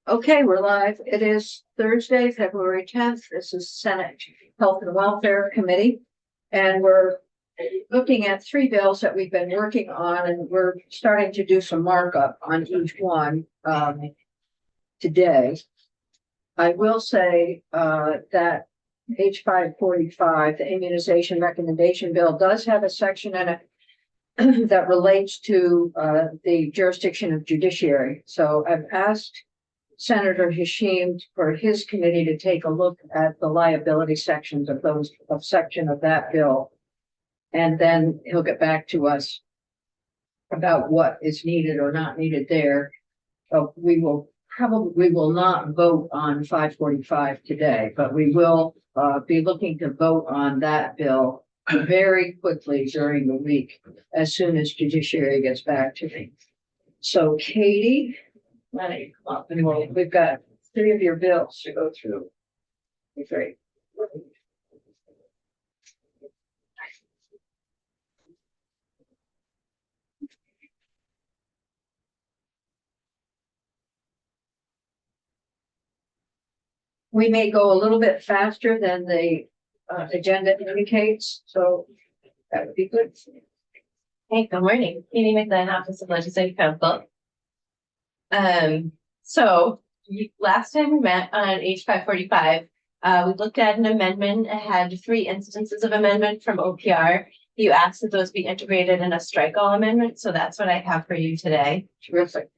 Okay, we're live. It is Thursday, February 10th. This is Senate Health and Welfare Committee. And we're looking at three bills that we've been working on, and we're starting to do some markup on each one today. I will say that H545, the immunization recommendation bill, does have a section in it that relates to the jurisdiction of judiciary. So I've asked Senator Hashim for his committee to take a look at the liability sections of section of that bill. And then he'll get back to us about what is needed or not needed there. We will not vote on 545 today, but we will be looking to vote on that bill very quickly during the week, as soon as judiciary gets back to me. So Katie, we've got three of your bills to go through. Great. We may go a little bit faster than the agenda indicates, so that would be good. Hey, good morning. Katie McLean, Office of Legislative Counsel. So last time we met on H545, we looked at an amendment. It had three instances of amendment from OPR. You asked that those be integrated in a strike all amendment, so that's what I have for you today. Terrific.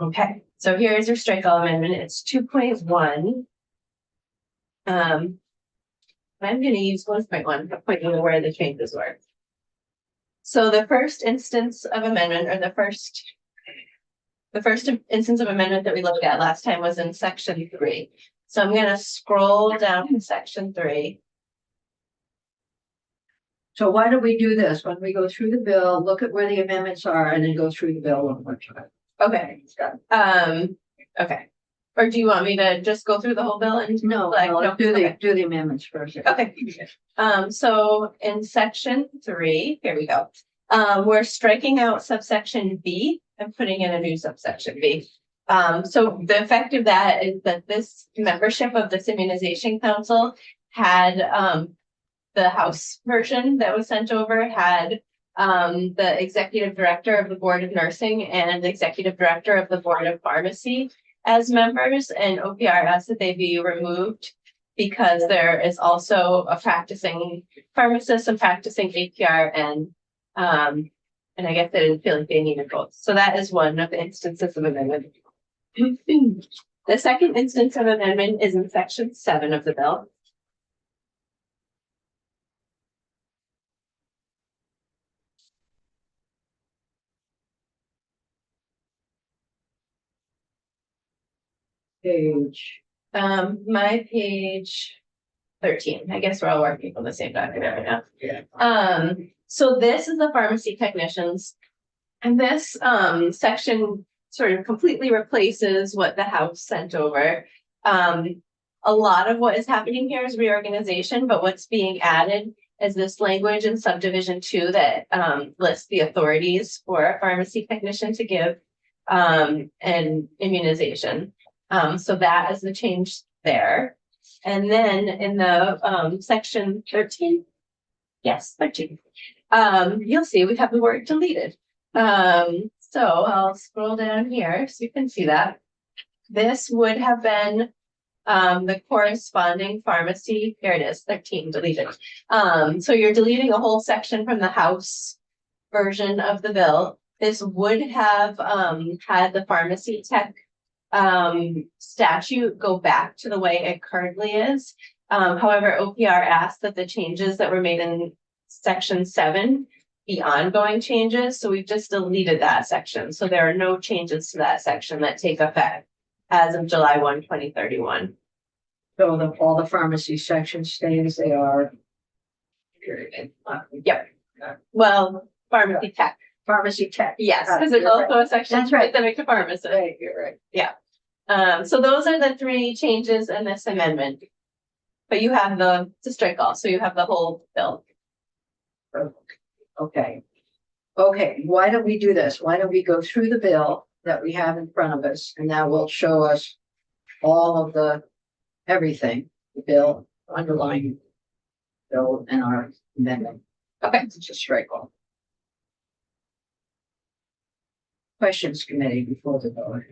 Okay, so here's your strike all amendment. It's 2.1. I'm going to use 1.1 to point you to where the changes were. So the first instance of amendment, or the first instance of amendment that we looked at last time was in section 3. So I'm going to scroll down to section 3. So why do we do this? When we go through the bill, look at where the amendments are, and then go through the bill one more time. Okay. Okay. Or do you want me to just go through the whole bill and no, do the amendments first. Okay. So in section 3, here we go. We're striking out subsection B and putting in a new subsection B. So the effect of that is that this membership of this immunization council had the House version that was sent over had the executive director of the Board of Nursing and the executive director of the Board of Pharmacy as members, and OPR asked that they be removed because there is also a practicing pharmacist and practicing APR, and I guess they didn't feel like they needed both. So that is one of the instances of amendment. The second instance of amendment is in section 7 of the bill. Page. My page 13. I guess we're all working on the same document right now. Yeah. So this is the pharmacy technicians, and this section sort of completely replaces what the House sent over. A lot of what is happening here is reorganization, but what's being added is this language in subdivision 2 that lists the authorities for a pharmacy technician to give an immunization. So that is the change there. And then in the section 13, yes, 13, you'll see we have the word deleted. So I'll scroll down here so you can see that. This would have been the corresponding pharmacy. Here it is, 13, deleted. So you're deleting a whole section from the House version of the bill. This would have had the pharmacy tech statute go back to the way it currently is. However, OPR asked that the changes that were made in section 7 be ongoing changes. So we've just deleted that section. So there are no changes to that section that take effect as of July 1, 2031. So all the pharmacy sections stay as they are. Yep. Well, pharmacy tech. Pharmacy tech. Yes, because there's also a section specific to pharmacists. Right, you're right. Yeah. So those are the three changes in this amendment. But you have the strike all, so you have the whole bill. Okay. Okay, why don't we do this? Why don't we go through the bill that we have in front of us, and that will show us all of the, everything, the bill, underlying bill and our amendment. Okay. It's just straightforward. Questions committee before the vote.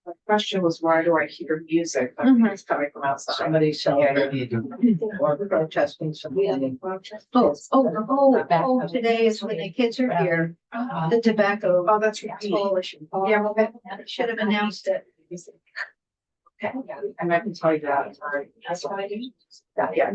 My question was, why do I hear music? But Mhm. it's coming from outside. Somebody celebrating or protesting something. Oh, today is when the kids are here, the tobacco Oh, that's right. coalition. Yeah, well, I should have announced it. Okay, and I can tell you that. Sorry. That's what I do. Yeah.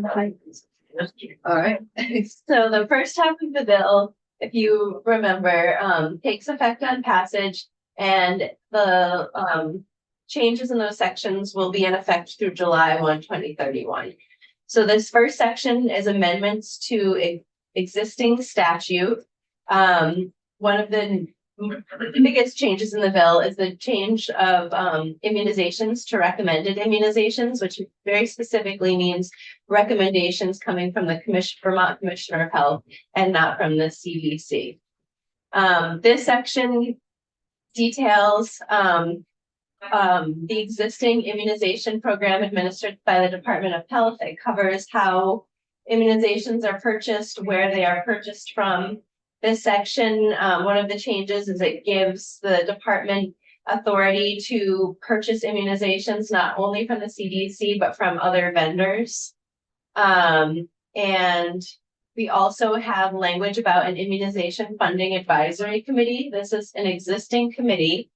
All right, So the first half of the bill, if you remember, takes effect on passage, and the changes in those sections will be in effect through July 1, 2031. So this first section is amendments to existing statute. One of the biggest changes in the bill is the change of immunizations to recommended immunizations, which very specifically means recommendations coming from the Vermont Commissioner of Health and not from the CDC. This section details the existing immunization program administered by the Department of Health. It covers how immunizations are purchased, where they are purchased from. This section, one of the changes is it gives the department authority to purchase immunizations not only from the CDC, but from other vendors. And we also have language about an immunization funding advisory committee. This is an existing committee.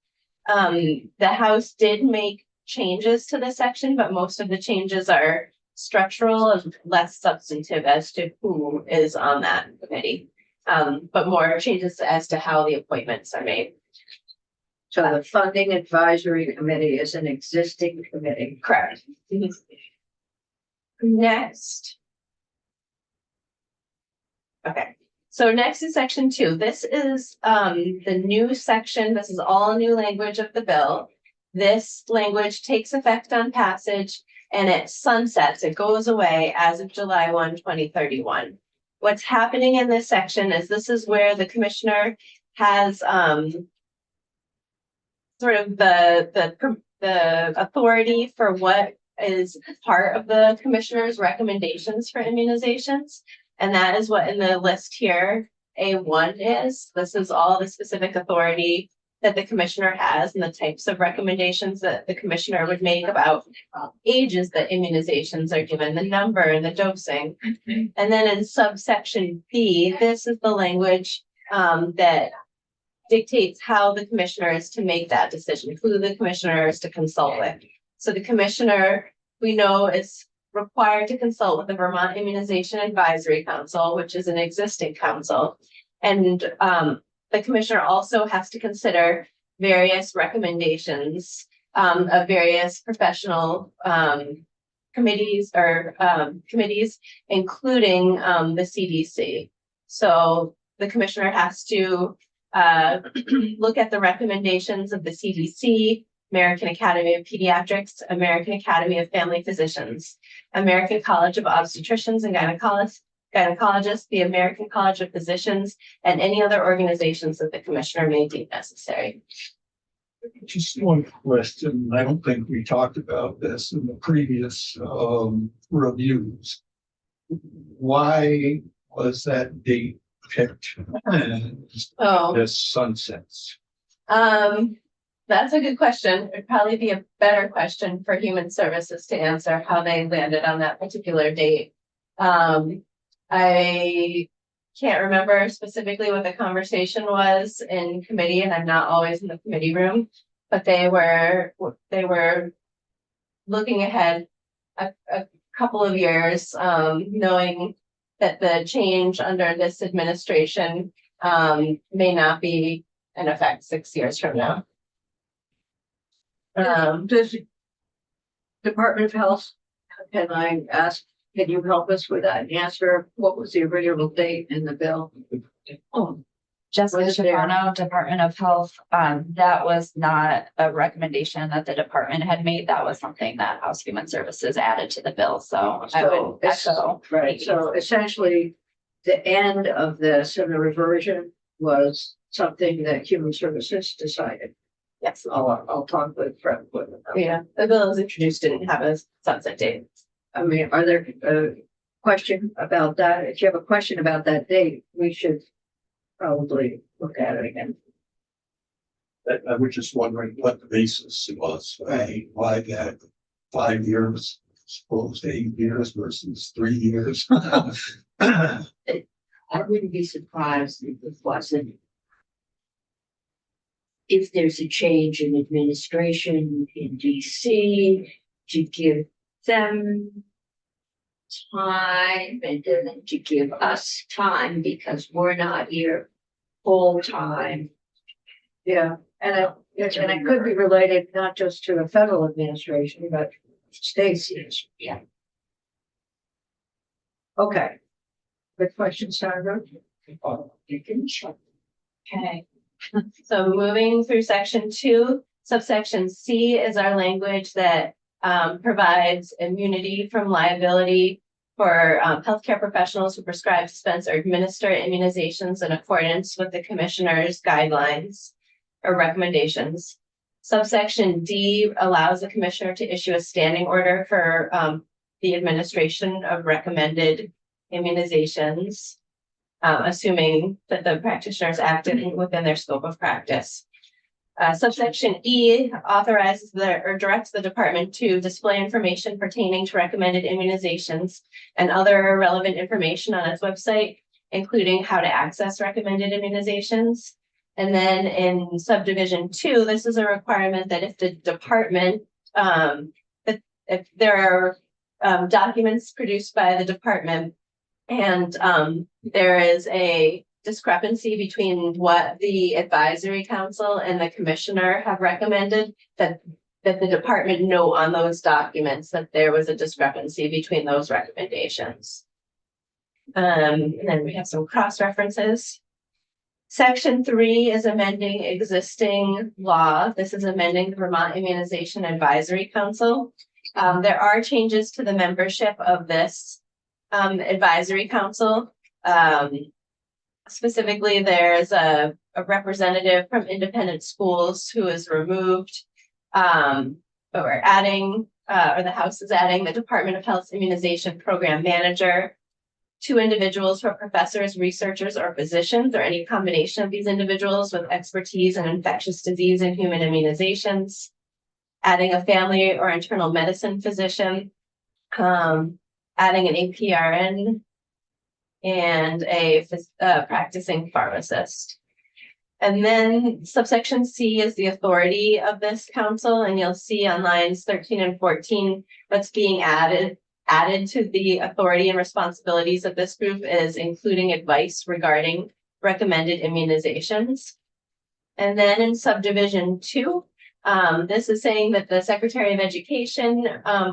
The House did make changes to this section, but most of the changes are structural and less substantive as to who is on that committee. But more changes as to how the appointments are made. so the funding advisory committee is an existing committee. Correct. Next. Okay, so next is section 2. This is the new section. This is all new language of the bill. This language takes effect on passage and it sunsets. It goes away as of July 1, 2031. What's happening in this section is this is where the commissioner has sort of the authority for what is part of the commissioner's recommendations for immunizations. And that is what in the list here, A1 is. This is all the specific authority that the commissioner has and the types of recommendations that the commissioner would make about ages that immunizations are given, the number and the dosing. And then in subsection B, this is the language that dictates how the commissioner is to make that decision, who the commissioner is to consult with. So the commissioner, we know, is required to consult with the Vermont Immunization Advisory Council, which is an existing council. And the commissioner also has to consider various recommendations of various professional committees, including the CDC. So the commissioner has to look at the recommendations of the CDC, American Academy of Pediatrics, American Academy of Family Physicians, American College of Obstetricians and Gynecologists, the American College of Physicians, and any other organizations that the commissioner may deem necessary. Just one question. I don't think we talked about this in the previous reviews. Why was that date picked as Oh, this sunsets? that's a good question. It'd probably be a better question for Human Services to answer how they landed on that particular date. I can't remember specifically what the conversation was in committee, and I'm not always in the committee room, but they were looking ahead a couple of years, knowing that the change under this administration may not be in effect 6 years from now. Does Department of Health, can I ask, can you help us with that answer? What was the original date in the bill? Oh, Jessica Was there- Shafano, Department of Health, that was not a recommendation that the department had made. That was something that House Human Services added to the bill, so I so would echo. right, so essentially, the end of this and the reversion was something that Human Services decided. Yes, I'll talk with Fred. yeah, the bill as introduced didn't have a sunset date. I mean, are there, question about that? If you have a question about that date, we should probably look at it again. I was just wondering what the basis was, why that 5 years, supposed 8 years versus 3 years. I wouldn't be surprised if it wasn't. If there's a change in administration in DC to give them time and then to give us time because we're not here full time. Yeah, and it could be related not just to the federal administration, but states. Yeah. Okay. Good question, Sandra. You can check. Okay. So moving through section 2, subsection C is our language that provides immunity from liability for healthcare professionals who prescribe, dispense, or administer immunizations in accordance with the commissioner's guidelines or recommendations. Subsection D allows the commissioner to issue a standing order for the administration of recommended immunizations, assuming that the practitioners acted within their scope of practice. Subsection E authorizes or directs the department to display information pertaining to recommended immunizations and other relevant information on its website, including how to access recommended immunizations. And then in subdivision 2, this is a requirement that if the department, if there are documents produced by the department and there is a discrepancy between what the advisory council and the commissioner have recommended, that the department know on those documents that there was a discrepancy between those recommendations. And then we have some cross references. Section 3 is amending existing law. This is amending the Vermont Immunization Advisory Council. There are changes to the membership of this advisory council. Specifically, there's a representative from independent schools who is removed. But we're adding, or the House is adding the Department of Health's immunization program manager, 2 individuals who are professors, researchers, or physicians, or any combination of these individuals with expertise in infectious disease and human immunizations, adding a family or internal medicine physician, adding an APRN, and a practicing pharmacist. And then subsection C is the authority of this council, and you'll see on lines 13 and 14 what's being added to the authority and responsibilities of this group is including advice regarding recommended immunizations. And then in subdivision 2, this is saying that the Secretary of Education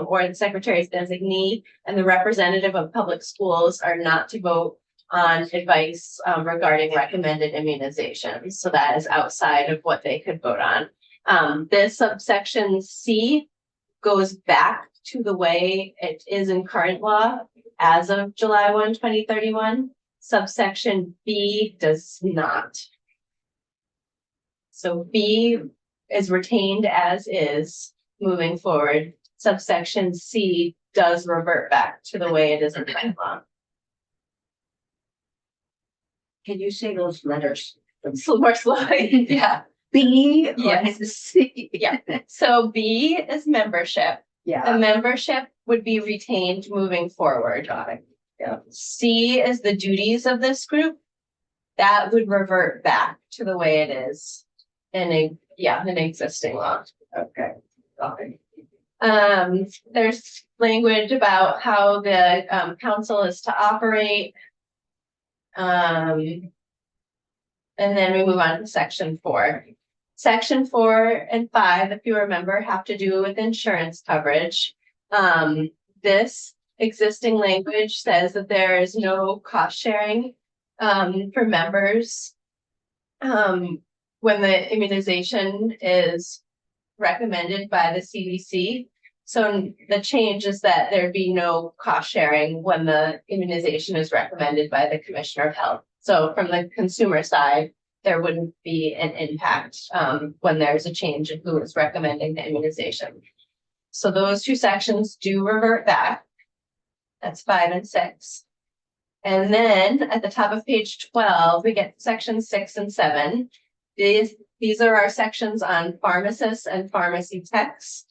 or the Secretary's designee and the representative of public schools are not to vote on advice regarding recommended immunizations. So that is outside of what they could vote on. This subsection C goes back to the way it is in current law as of July 1, 2031. Subsection B does not. So B is retained as is moving forward. Subsection C does revert back to the way it is in current law. Can you say those letters? So more slowly, yeah. B. Yes. C. Yeah. So B is membership. Yeah. The membership would be retained moving forward. Yeah. C is the duties of this group. That would revert back to the way it is in an existing law. Okay. Got it. There's language about how the council is to operate. And then we move on to section 4. Section 4 and 5, if you remember, have to do with insurance coverage. This existing language says that there is no cost sharing for members when the immunization is recommended by the CDC. So the change is that there'd be no cost sharing when the immunization is recommended by the Commissioner of Health. So from the consumer side, there wouldn't be an impact when there's a change in who is recommending the immunization. So those two sections do revert back. That's 5 and 6. And then at the top of page 12, we get sections 6 and 7. These are our sections on pharmacists and pharmacy techs.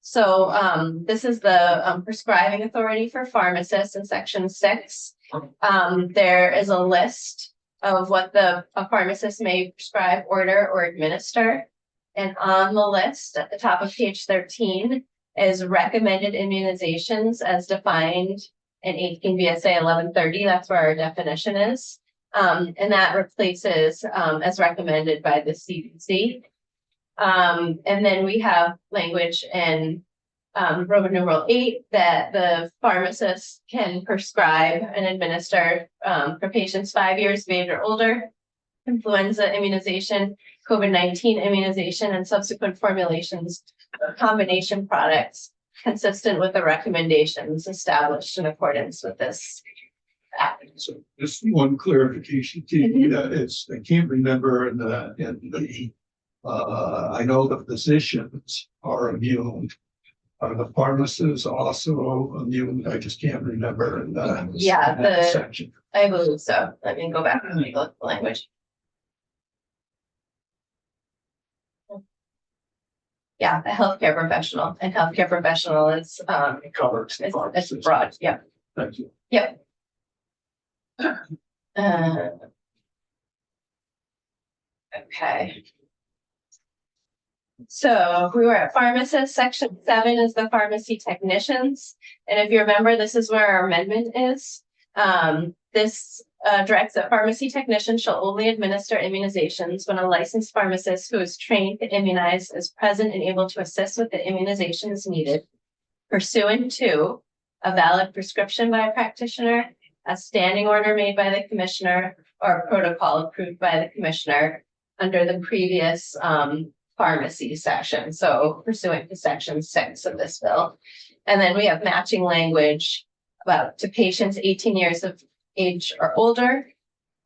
So this is the prescribing authority for pharmacists in section 6. There is a list of what a pharmacist may prescribe, order, or administer. And on the list at the top of page 13 is recommended immunizations as defined in 18 VSA 1130. That's where our definition is. And that replaces as recommended by the CDC. And then we have language in Roman numeral 8 that the pharmacist can prescribe and administer for patients 5 years of age or older, influenza immunization, COVID-19 immunization, and subsequent formulations of combination products consistent with the recommendations established in accordance with this act. So just one clarification, T, I can't remember I know the physicians are immune. Are the pharmacists also immune? I just can't remember in that section. I believe so. Let me go back and take a look at the language. Yeah, a healthcare professional, and healthcare professional is It covers the it's pharmacists. broad, yeah. Thank you. Yep. Okay. So we were at pharmacists, section 7 is the pharmacy technicians. And if you remember, this is where our amendment is. This directs that pharmacy technicians shall only administer immunizations when a licensed pharmacist who is trained to immunize is present and able to assist with the immunizations needed pursuant to a valid prescription by a practitioner, a standing order made by the commissioner, or a protocol approved by the commissioner under the previous pharmacy section. So pursuant to section 6 of this bill. And then we have matching language about to patients 18 years of age or older,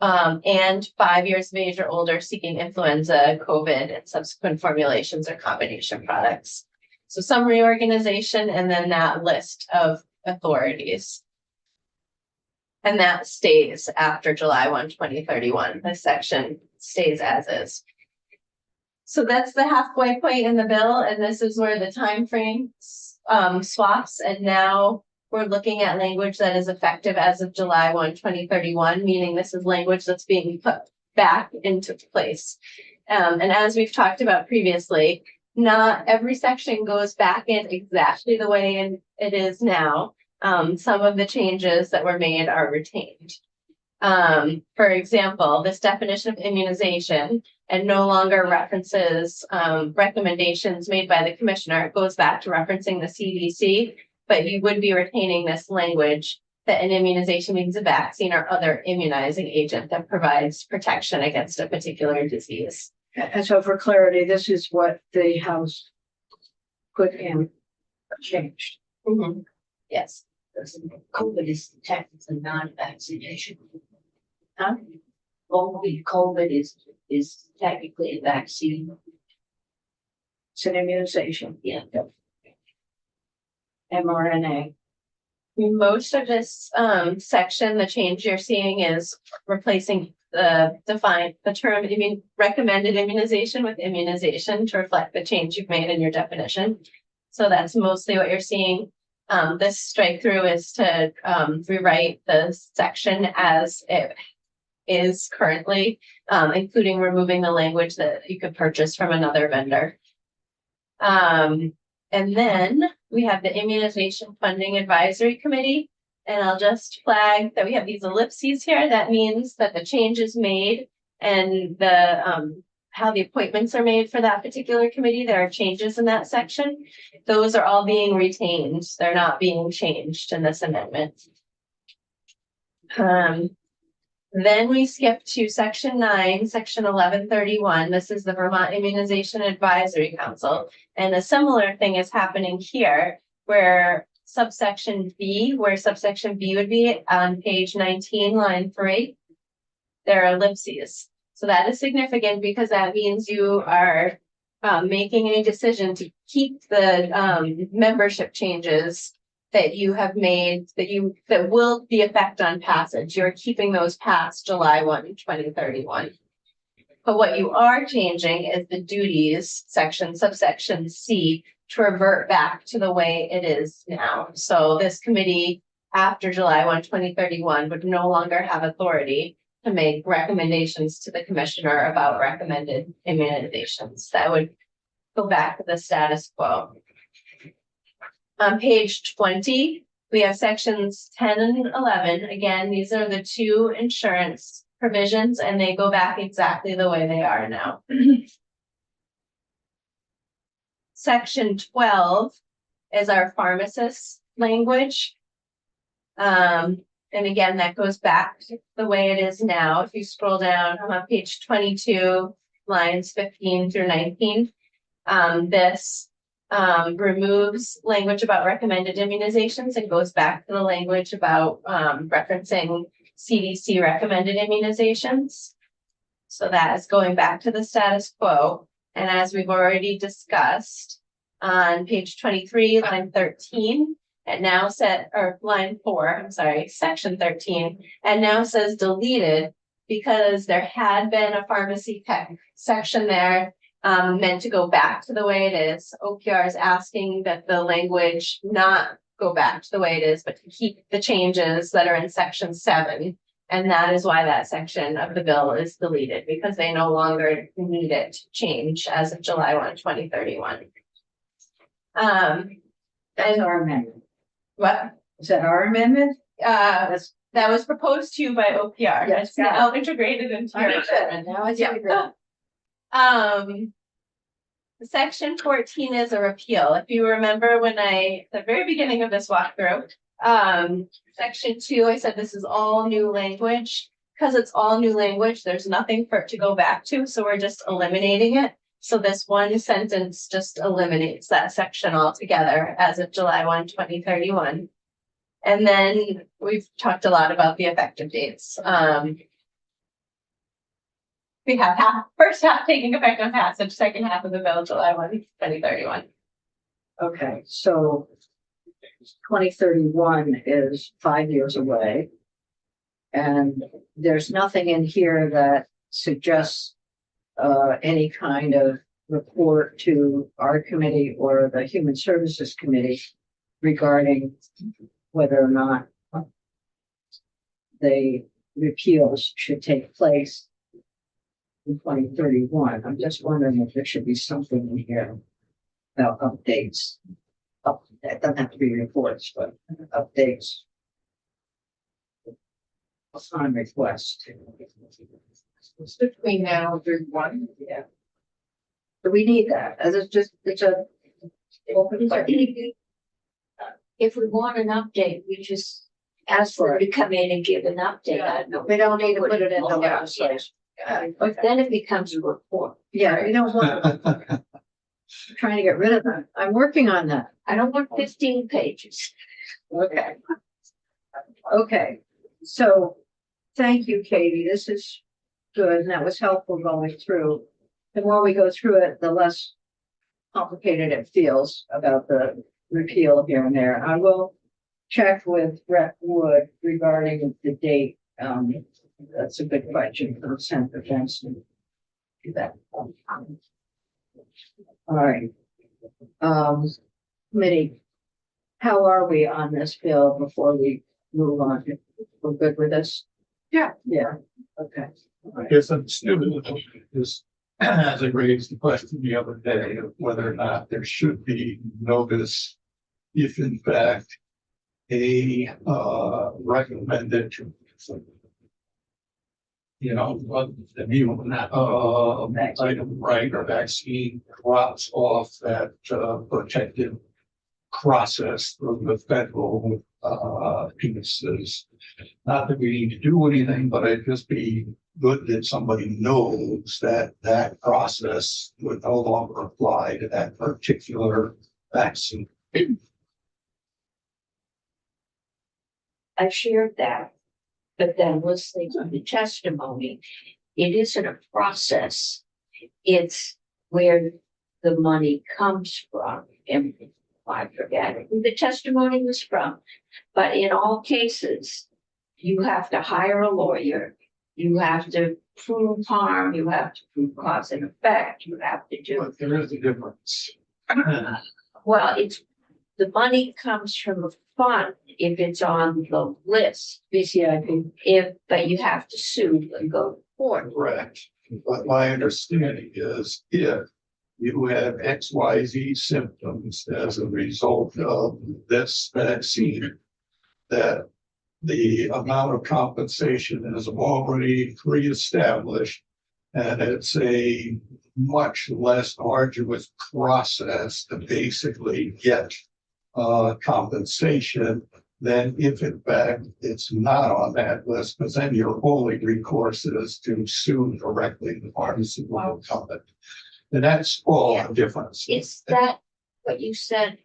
and 5 years of age or older seeking influenza, COVID, and subsequent formulations or combination products. So some reorganization and then that list of authorities. And that stays after July 1, 2031. This section stays as is. So that's the halfway point in the bill, and this is where the time frame swaps, and now we're looking at language that is effective as of July 1, 2031, meaning this is language that's being put back into place. And as we've talked about previously, not every section goes back in exactly the way it is now. Some of the changes that were made are retained. For example, this definition of immunization and no longer references recommendations made by the commissioner. It goes back to referencing the CDC, but you would be retaining this language that an immunization means a vaccine or other immunizing agent that provides protection against a particular disease. And so for clarity, this is what the House put in, changed. Yes. COVID is technically non-vaccination. Huh? Only COVID is technically a vaccine. It's an immunization, Yeah. mRNA. Most of this section, the change you're seeing is replacing the term recommended immunization with immunization to reflect the change you've made in your definition. So that's mostly what you're seeing. This strike through is to rewrite the section as it is currently, including removing the language that you could purchase from another vendor. And then we have the Immunization Funding Advisory Committee, and I'll just flag that we have these ellipses here. That means that the change is made and the how the appointments are made for that particular committee. There are changes in that section. Those are all being retained. They're not being changed in this amendment. Then we skip to section 9, section 1131. This is the Vermont Immunization Advisory Council. And a similar thing is happening here, where subsection B would be on page 19, line 3. There are ellipses. So that is significant because that means you are making a decision to keep the membership changes that you have made that will be effect on passage. You're keeping those past July 1, 2031. But what you are changing is the duties section, subsection C, to revert back to the way it is now. So this committee, after July 1, 2031, would no longer have authority to make recommendations to the commissioner about recommended immunizations. That would go back to the status quo. On page 20, we have sections 10 and 11. Again, these are the two insurance provisions and they go back exactly the way they are now. Section 12 is our pharmacist language. And again, that goes back to the way it is now. If you scroll down on page 22, lines 15 through 19, this removes language about recommended immunizations and goes back to the language about referencing CDC recommended immunizations. So that is going back to the status quo. And as we've already discussed on page 23, line 13, it now or line 4, I'm sorry, section 13, and now says deleted because there had been a pharmacy tech section there meant to go back to the way it is. OPR is asking that the language not go back to the way it is, but to keep the changes that are in section 7. And that is why that section of the bill is deleted, because they no longer need it to change as of July 1, 2031. That's our amendment. What? Is that our amendment? That was proposed to you by OPR. Yes, It's now integrated into your amendment. Now it's Yeah. Section 14 is a repeal. If you remember when the very beginning of this walkthrough, section 2, I said this is all new language. Because it's all new language, there's nothing for it to go back to, so we're just eliminating it. So this one sentence just eliminates that section altogether as of July 1, 2031. And then we've talked a lot about the effective dates. We have first half taking effect on passage, second half of the bill, July 1, 2031. Okay, so 2031 is 5 years away. And there's nothing in here that suggests any kind of report to our committee or the Human Services Committee regarding whether or not the repeals should take place in 2031. I'm just wondering if there should be something in here about updates. That doesn't have to be reports, but updates on request. It's between now and 31. Yeah. Do we need that? As it's a open question. If we want an update, we just ask For them it. to come in and give an update. I don't know. We don't need to put it in the Yeah. legislation. But then it becomes a report. Yeah, you don't want, trying to get rid of that. I'm working on that. I don't want 15 pages. Okay. Okay, so thank you, Katie. This is good and that was helpful going through. The more we go through it, the less complicated it feels about the repeal here and there. I will check with Rep Wood regarding the date. That's a good question for Senator Jensen. Do that. All right. Committee, how are we on this bill before we move on? We're good with this? Yeah. Yeah, okay. I guess I'm still is, as I raised the question the other day of whether or not there should be notice if in fact a recommended, immune item, right, or vaccine drops off that protective process through the federal pieces. Not that we need to do anything, but it'd just be good that somebody knows that that process would no longer apply to that particular vaccine. I shared that. But then listening to the testimony, it isn't a process. It's where the money comes from. And I forget who the testimony was from. But in all cases, you have to hire a lawyer. You have to prove harm. You have to prove cause and effect. You have to do. But there is a difference. Well, it's, the money comes from a fund if it's on the list. BCIP. But you have to sue and go to court. Correct. But my understanding is if you have XYZ symptoms as a result of this vaccine, that the amount of compensation is already pre-established, and it's a much less arduous process to basically get compensation than if in fact it's not on that list, because then your only recourse is to sue directly the pharmaceutical company. And that's all the difference. Is that what you said?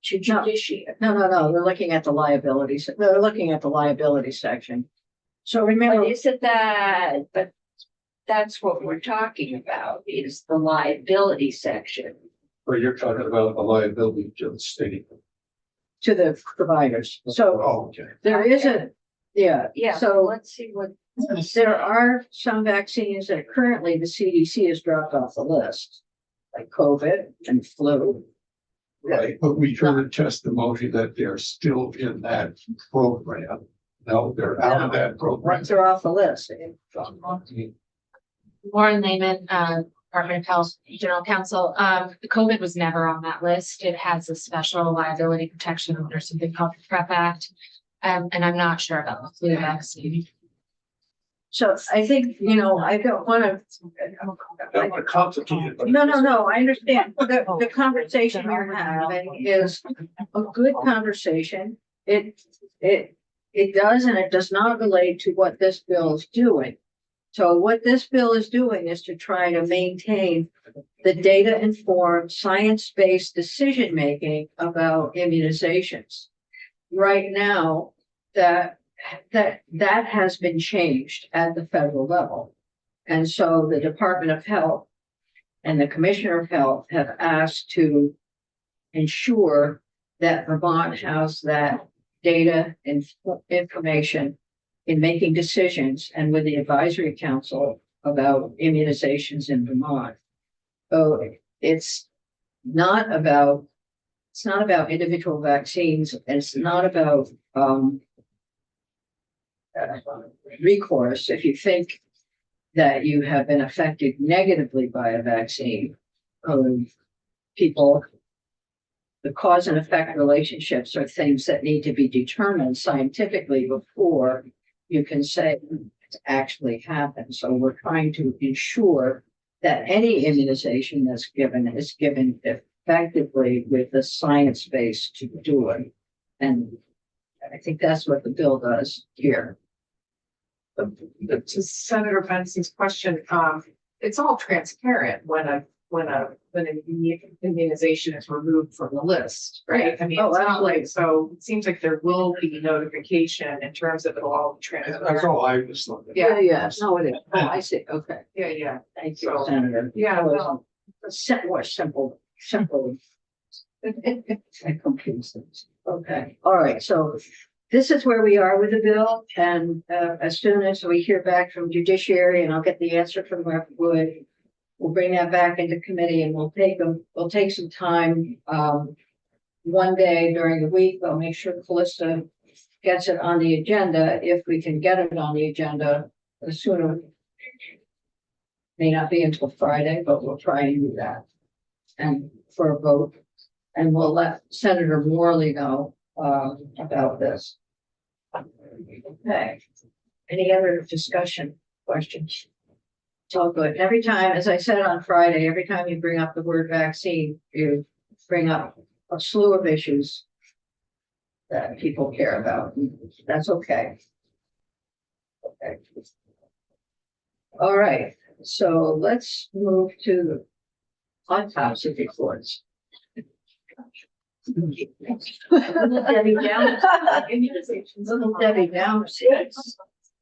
To judiciary? No, we're looking at the liabilities. We're looking at the liability section. So But remember, isn't that, but that's what we're talking about, is the liability section. Or you're talking about the liability to the state. to the providers. So Oh, okay. there is a, yeah, Yeah, so let's see what. there are some vaccines that currently the CDC has dropped off the list, like COVID and flu. Right, but we heard a testimony that they're still in that program. No, they're out of that program. Once they're off the list. Lauren Lehman, Department of Health, General Counsel. COVID was never on that list. It has a special liability protection under something called the PrEP Act. And I'm not sure about the flu vaccine. So I think, I don't want to. That's complicated. but- No, I understand. The conversation you're having is a good conversation. It does and it does not relate to what this bill is doing. So what this bill is doing is to try to maintain the data-informed, science-based decision-making about immunizations. Right now, that has been changed at the federal level. And so the Department of Health and the Commissioner of Health have asked to ensure that Vermont has that data and information in making decisions and with the advisory council about immunizations in Vermont. So it's not about individual vaccines, and it's not about recourse. If you think that you have been affected negatively by a vaccine, people, the cause and effect relationships are things that need to be determined scientifically before you can say it's actually happened. So we're trying to ensure that any immunization that's given is given effectively with the science base to do it. And I think that's what the bill does here. To Senator Benson's question, it's all transparent when an immunization is removed from the list, right? I mean, Oh, it's not absolutely. like, so it seems like there will be notification in terms of it'll all be That's transparent. all I was looking. Yeah. No, it is. Oh, I see. Okay. Yeah. Thank you, So- Senator. Yeah, That was no. more simple. I confuse things. Okay, all right, so this is where we are with the bill, and as soon as we hear back from judiciary, and I'll get the answer from Rep. Wood, we'll bring that back into committee, and we'll take some time, one day during the week. I'll make sure Calista gets it on the agenda, if we can get it on the agenda sooner. May not be until Friday, but we'll try and do that. And for a vote, and we'll let Senator Morley know about this. Okay. Any other discussion, questions? It's all good. Every time, as I said on Friday, every time you bring up the word vaccine, you bring up a slew of issues that people care about. That's okay. Okay. All right, so let's move to the autopsy reports. Little Debbie Downer. Little Debbie Downer.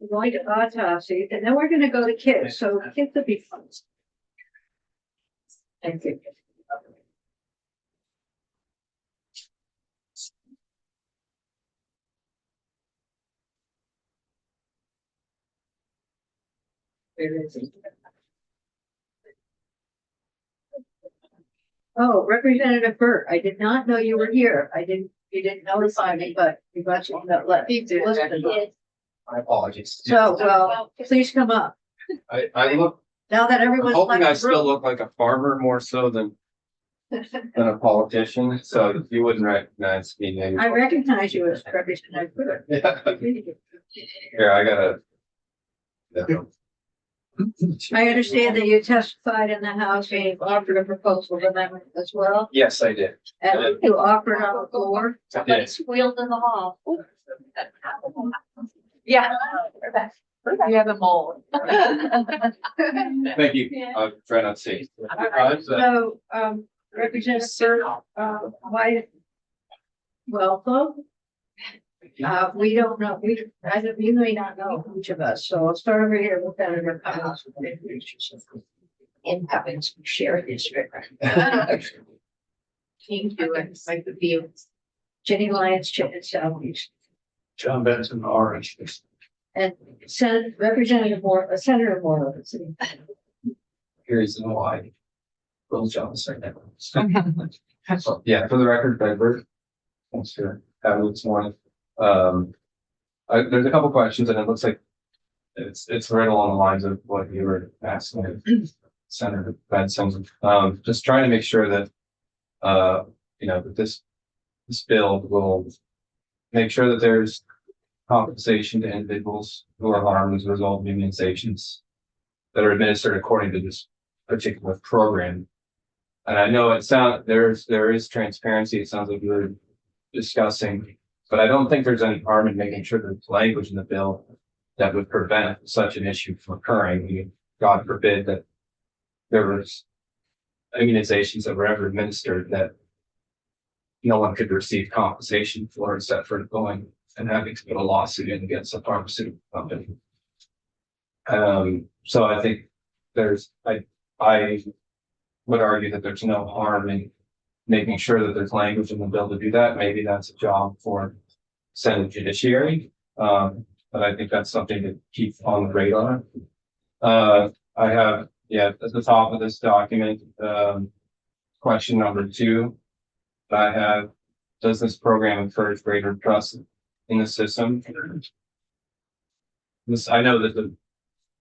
We're going to autopsy, and then we're gonna go to kids, so kids will be fun. Thank you. Where is he? Oh, Representative Burt, I did not know you were here. You didn't notify me, but you got you that let me do it. My apologies. So, well, please come up. I look, Now that I'm everyone's hoping I left the still room. look like a farmer more so than a politician, so you wouldn't recognize me maybe. I recognize you as Representative Burt. Here, I gotta. Yeah. I understand that you testified in the House and you've offered a proposal amendment as well, Yes, I did. and you offered on the floor. I did. Squealed in the hall. Yeah. You have a mole. Thank you. I'll try not to say. So, Representative Burt, why? Welcome. We don't know, you may not know each of us, so I'll start over here with Senator Cummings. In Cummings, share district. Thank you, it's like the view. Jenny Lyons, Chittenden Southeast, John Benson, Orange. and Representative Moore, Senator Moore. Let's see. Here's in Hawaii. Will Johnson. So, yeah, for the record, Bedford. Thanks for having me this morning. There's a couple questions and it looks like it's right along the lines of what you were asking Senator Benson. Just trying to make sure that, that this bill will make sure that there's compensation to individuals who are harmed as a result of immunizations that are administered according to this particular program. And I know there is transparency. It sounds like you were discussing, but I don't think there's any harm in making sure there's language in the bill that would prevent such an issue from occurring. I mean, God forbid that there was immunizations that were ever administered that no one could receive compensation for, except for going and having to put a lawsuit in against a pharmaceutical company. So I think I would argue that there's no harm in making sure that there's language in the bill to do that. Maybe that's a job for Senate Judiciary. But I think that's something to keep on the radar. I have, at the top of this document, question number 2. I have, does this program encourage greater trust in the system? I know that the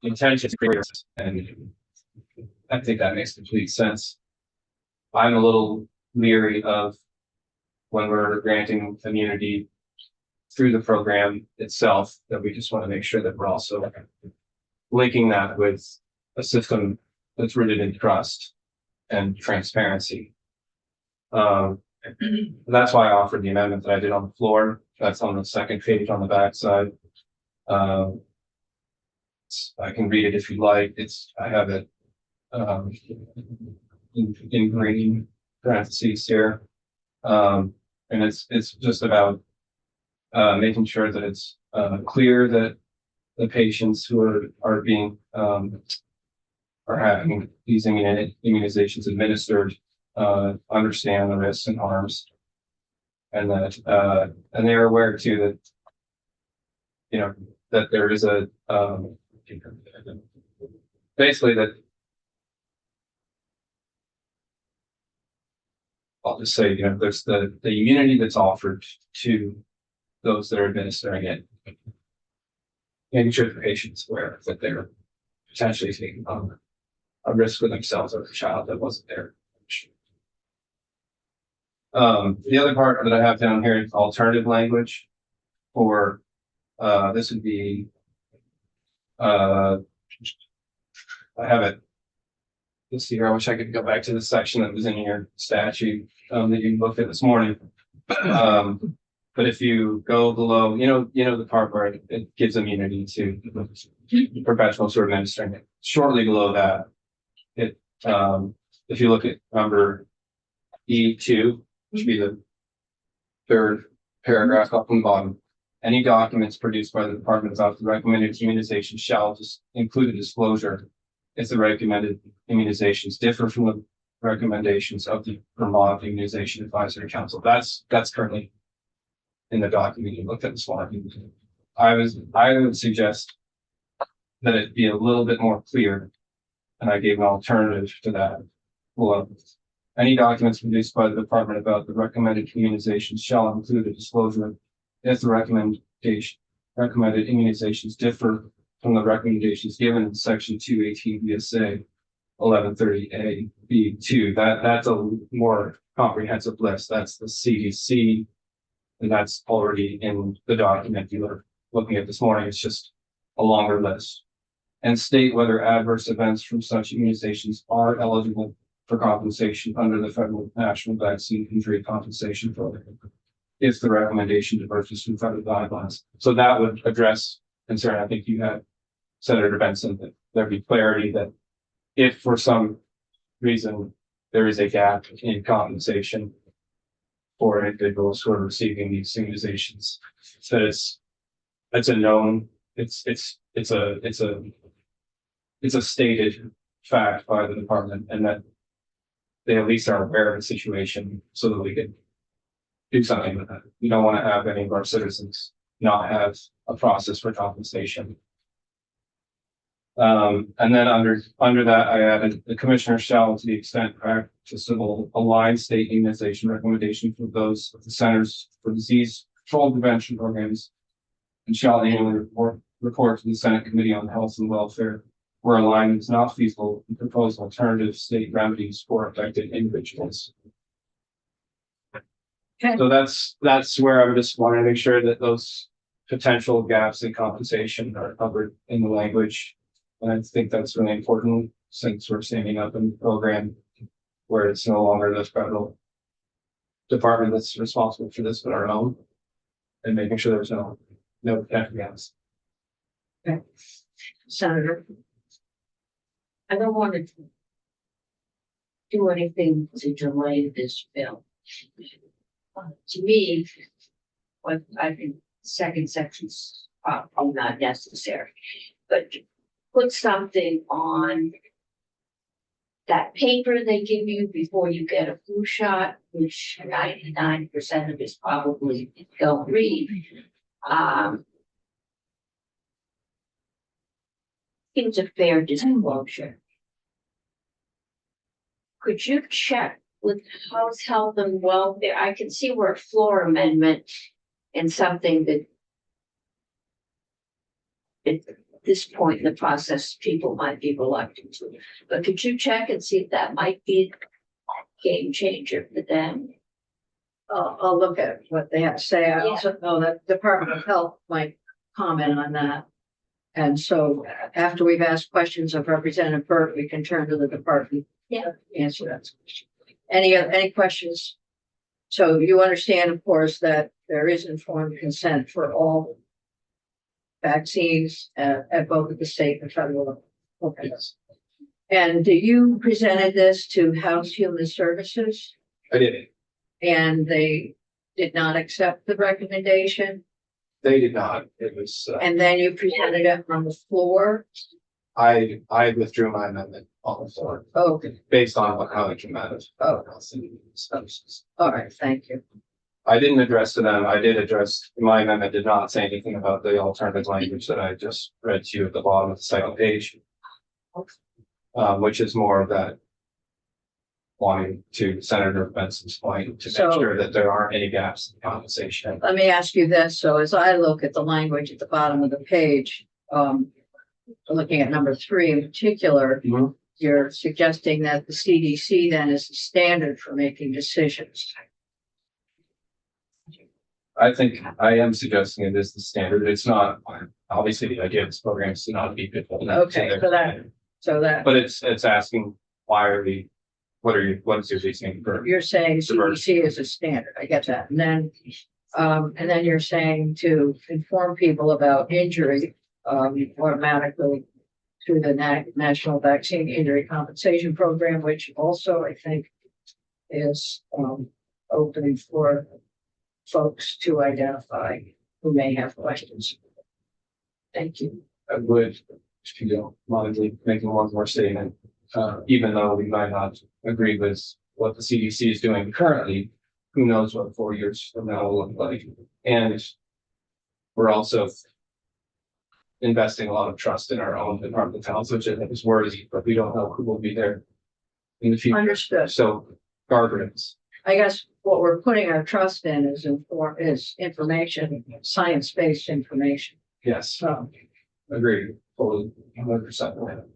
intention is greater, and I think that makes complete sense. I'm a little leery of when we're granting immunity through the program itself, that we just want to make sure that we're also linking that with a system that's rooted in trust and transparency. That's why I offered the amendment that I did on the floor. That's on the second page on the back side. I can read it if you like. I have it in green parentheses here. And it's just about making sure that it's clear that the patients who are being are having these immunizations administered understand the risks and harms, and that and they're aware too that that there is a basically that I'll just say, there's the immunity that's offered to those that are administering it, making sure the patient's aware that they're potentially taking on a risk for themselves or a child that wasn't there. The other part that I have down here is alternative language for this would be I have it. Let's see here. I wish I could go back to the section that was in your statute that you looked at this morning. But if you go below, the part where it gives immunity to the professionals who are administering it. Shortly below that, if you look at number E2, which would be the third paragraph up from the bottom. Any documents produced by the department about the recommended immunization shall just include a disclosure if the recommended immunizations differ from the recommendations of the Vermont Immunization Advisory Council. That's currently in the document you looked at this morning. I would suggest that it be a little bit more clear, and I gave an alternative to that. Well, any documents produced by the department about the recommended immunizations shall include a disclosure if the recommended immunizations differ from the recommendations given in section 218 VSA 1130A B2. That's a more comprehensive list. That's the CDC, and that's already in the document you were looking at this morning. It's just a longer list. And state whether adverse events from such immunizations are eligible for compensation under the Federal National Vaccine Injury Compensation Program, if the recommendation diverges from federal guidelines. So that would address concern. I think you had, Senator Benson, that there'd be clarity that if for some reason there is a gap in compensation for individuals who are receiving these immunizations, that it's a known, it's a stated fact by the department, and that they at least are aware of the situation so that we can do something with that. We don't want to have any of our citizens not have a process for compensation. And then under that, I added the commissioner shall, to the extent practicable, align state immunization recommendation for those of the Centers for Disease Control Prevention Programs, and shall annually report to the Senate Committee on Health and Welfare where alignment is not feasible and propose alternative state remedies for affected individuals. Okay. So that's where I just want to make sure that those potential gaps in compensation are covered in the language. And I think that's really important since we're standing up a program where it's no longer the federal department that's responsible for this, but our own, and making sure there's no potential gaps. Okay. Senator. I don't want to do anything to delay this bill. To me, what I think second section's probably not necessary, but put something on that paper they give you before you get a flu shot, which 99% of us probably don't read. Seems a fair disclosure. Could you check with House Health and Welfare? I can see where a floor amendment and something that at this point in the process, people might be reluctant to. But could you check and see if that might be a game changer for them? I'll look at what they have to say. I also know that Department of Health might comment on that. And so after we've asked questions of Representative Burt, we can turn to the department. Yeah. To answer that question. Any questions? So you understand, of course, that there is informed consent for all vaccines at both the state and federal level. Okay. Yes, And you presented this to House Human Services I did. and they did not accept the recommendation? They did not. It was, And then you presented it on the floor? I withdrew my amendment on the floor Okay, based on how it came out of. Oh. Services. all right, thank you. I didn't address to them. I did address, my amendment did not say anything about the alternative language that I just read to you at the bottom of the second page. Which is more of that wanting to Senator Benson's point to make So- sure that there aren't any gaps in compensation. Let me ask you this. So as I look at the language at the bottom of the page, looking at number 3 in particular, Mhm. you're suggesting that the CDC then is the standard for making decisions. I think I am suggesting it is the standard. It's not, obviously the idea of this program is to not be people. Okay, so that But it's asking, what is your reasoning for? you're saying CDC is a standard. I get that. And then you're saying to inform people about injury, automatically through the National Vaccine Injury Compensation Program, which also I think is, opening for folks to identify who may have questions. Thank you. I would, if you don't mind me making one more statement, even though we might not agree with what the CDC is doing currently, who knows what 4 years from now will look like. And we're also investing a lot of trust in our own Department of Health, which I think is worthy, but we don't know who will be there in the future. Understood. So guardrails. I guess what we're putting our trust in is information, science-based information. Yes, So, agreed, totally, 100%.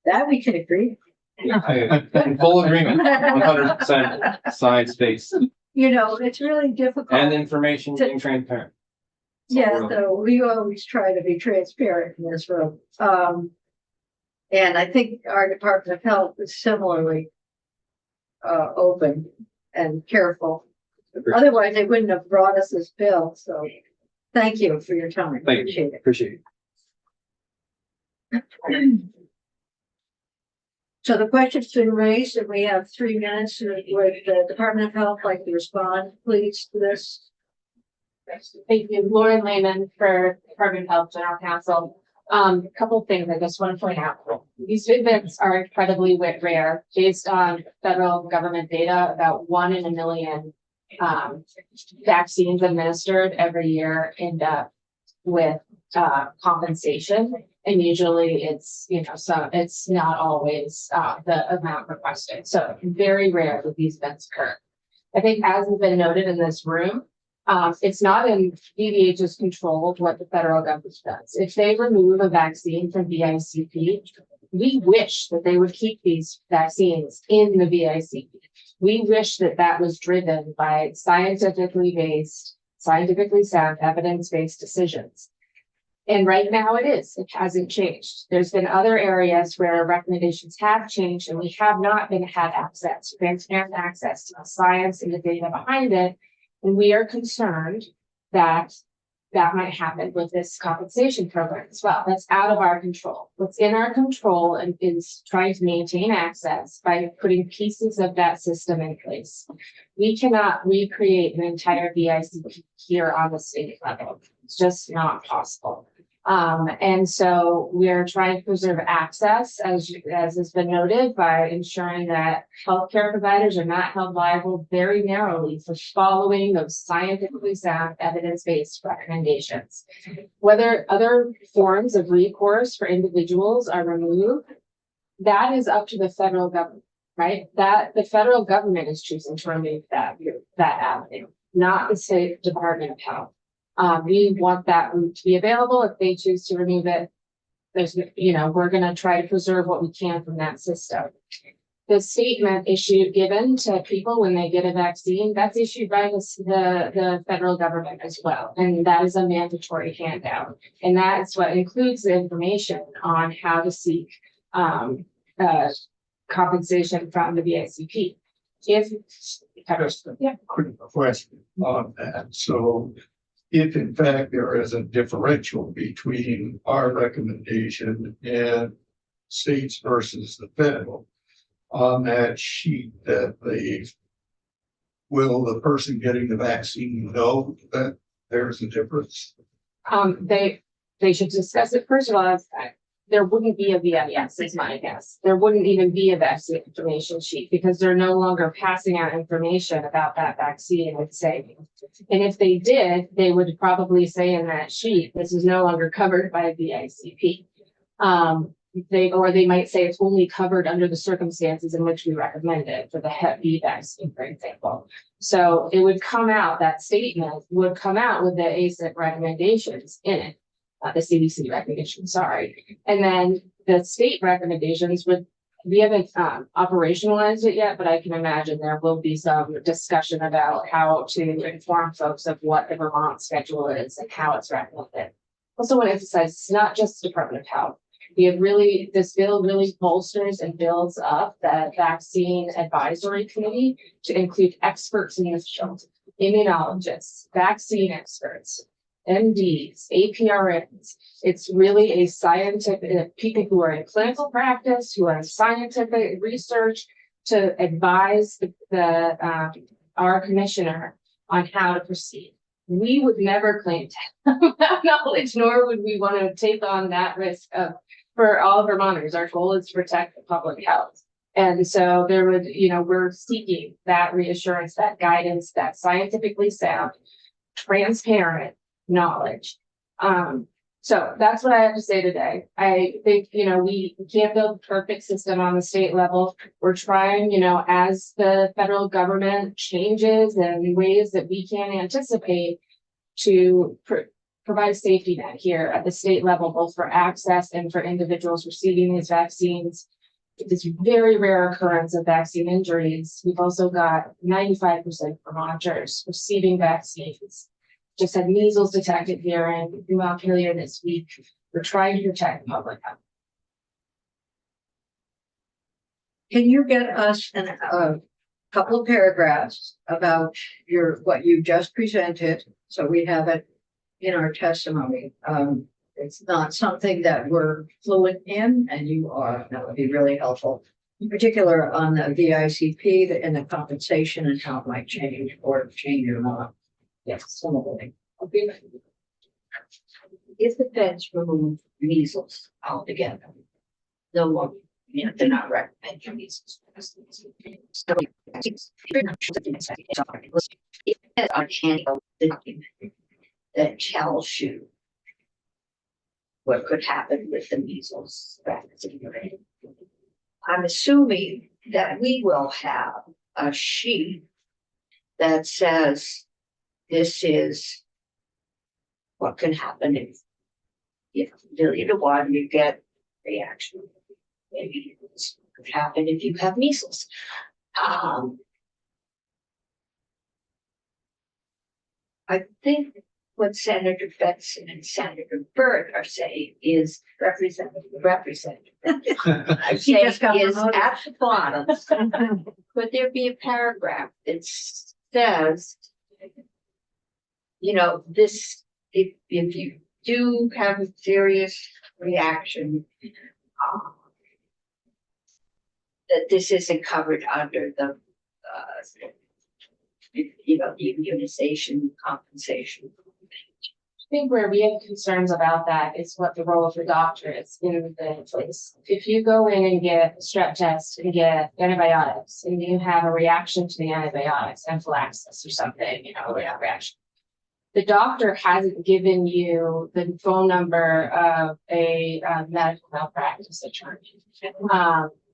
that we can agree. In full agreement, 100% science-based You know, it's really difficult. and information being transparent. Yeah, so we always try to be transparent in this room. And I think our Department of Health is similarly open and careful. Agreed. Otherwise, they wouldn't have brought us this bill, so thank you for your time. Thank you. Appreciate it. Appreciate it. So the question's been raised and we have 3 minutes. Would the Department of Health like to respond, please, to this? Thank you, Lauren Lehman for Department of Health General Counsel. A couple of things I just want to point out. These events are incredibly rare based on federal government data. About 1 in a million vaccines administered every year end up with compensation. And usually it's, so it's not always the amount requested. So very rare that these events occur. I think as has been noted in this room, it's not in DVH's control what the federal government does. If they remove a vaccine from VICP, we wish that they would keep these vaccines in the VICP. We wish that that was driven by scientifically sound, evidence-based decisions. And right now it is, it hasn't changed. There's been other areas where recommendations have changed and we have not had transparent access to the science and the data behind it. And we are concerned that that might happen with this compensation program as well. That's out of our control. What's in our control is trying to maintain access by putting pieces of that system in place. We cannot recreate an entire VICP here on the state level. It's just not possible. And so we're trying to preserve access, as has been noted, by ensuring that healthcare providers are not held liable very narrowly for following those scientifically sound, evidence-based recommendations. Whether other forms of recourse for individuals are removed, that is up to the federal government, right? That the federal government is choosing to remove that avenue, not the state Department of Health. We want that route to be available. If they choose to remove it, we're going to try to preserve what we can from that system. The statement given to people when they get a vaccine, that's issued by the federal government as well. And that is a mandatory handout. And that's what includes the information on how to seek compensation from the VICP. Quick question on that. So if in fact there is a differential between our recommendation and states versus the federal, on that sheet that will the person getting the vaccine know that there's a difference? They should discuss it. First of all, there wouldn't be a VIS, is my guess. There wouldn't even be a vaccine information sheet because they're no longer passing out information about that vaccine and saying. And if they did, they would probably say in that sheet, this is no longer covered by a VICP. They might say it's only covered under the circumstances in which we recommend it for the Hep B vaccine, for example. So it would come out, that statement would come out with the ACIP recommendations in it. The CDC recommendations, sorry. And then the state recommendations we haven't operationalized it yet, but I can imagine there will be some discussion about how to inform folks of what the Vermont schedule is and how it's recommended. Also want to emphasize, it's not just the Department of Health. This bill really bolsters and builds up the vaccine advisory committee to include experts in this field, immunologists, vaccine experts, MDs, APRNs. It's really a scientific, people who are in clinical practice, who are in scientific research, to advise our commissioner on how to proceed. We would never claim to have that knowledge, nor would we want to take on that risk for all Vermonters. Our goal is to protect the public health. And so there would, we're seeking that reassurance, that guidance, that scientifically sound, transparent knowledge. So that's what I have to say today. I think, we can't build a perfect system on the state level. We're trying, as the federal government changes and ways that we can anticipate to provide a safety net here at the state level, both for access and for individuals receiving these vaccines. This very rare occurrence of vaccine injuries. We've also got 95% of Vermonters receiving vaccines. Just had measles detected here in Montpelier this week. We're trying to protect the public health. Can you get us a couple of paragraphs about what you just presented, so we have it in our testimony? It's not something that we're fluent in, and you are. That would be really helpful, in particular on the VICP and the compensation and how it might change or not. Yes, similarly. Okay. If the feds remove measles altogether, no more, they're not recommending measles. So, if there's a handle that tells you what could happen with the measles vaccine, I'm assuming that we will have a sheet that says this is what can happen if 1,000,000 you get reaction. Maybe this could happen if you have measles. I think what Senator Benson and Senator Byrd are saying is representative. I She say just got is promoted. at the bottom. Could there be a paragraph that says, this, if you do have a serious reaction, that this isn't covered under the, the immunization compensation. I think where we have concerns about that is what the role of the doctor is in the place. If you go in and get a strep test and get antibiotics and you have a reaction to the antibiotics, anaphylaxis or something, a reaction, the doctor hasn't given you the phone number of a medical malpractice attorney.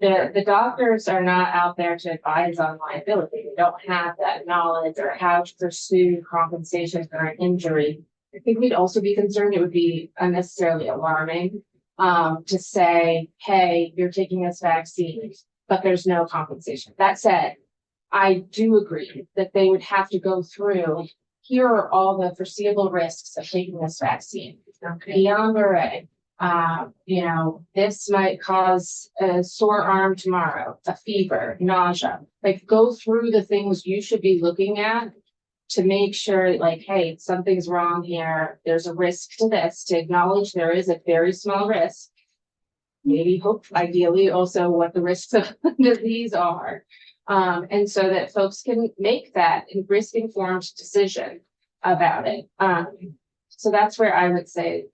The doctors are not out there to advise on liability. They don't have that knowledge or how to pursue compensation for an injury. I think we'd also be concerned it would be unnecessarily alarming to say, hey, you're taking this vaccine, but there's no compensation. That said, I do agree that they would have to go through, here are all the foreseeable risks of taking this vaccine. Beyond array, this might cause a sore arm tomorrow, a fever, nausea. Like, go through the things you should be looking at to make sure, like, hey, something's wrong here. There's a risk to this, to acknowledge there is a very small risk. Maybe hope, ideally, also what the risks of the disease are. And so that folks can make that risk-informed decision about it. So that's where I would say,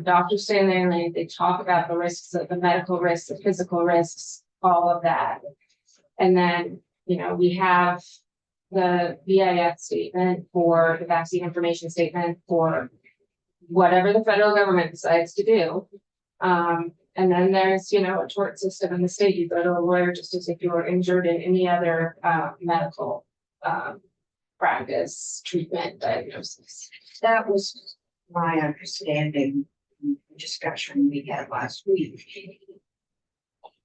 doctors stand there and they talk about the risks, of the medical risks, the physical risks, all of that. And then, we have the VIF statement for the vaccine information statement for whatever the federal government decides to do. And then there's, a tort system in the state. You go to a lawyer just as if you were injured in any other medical practice, treatment, diagnosis. That was my understanding in the discussion we had last week,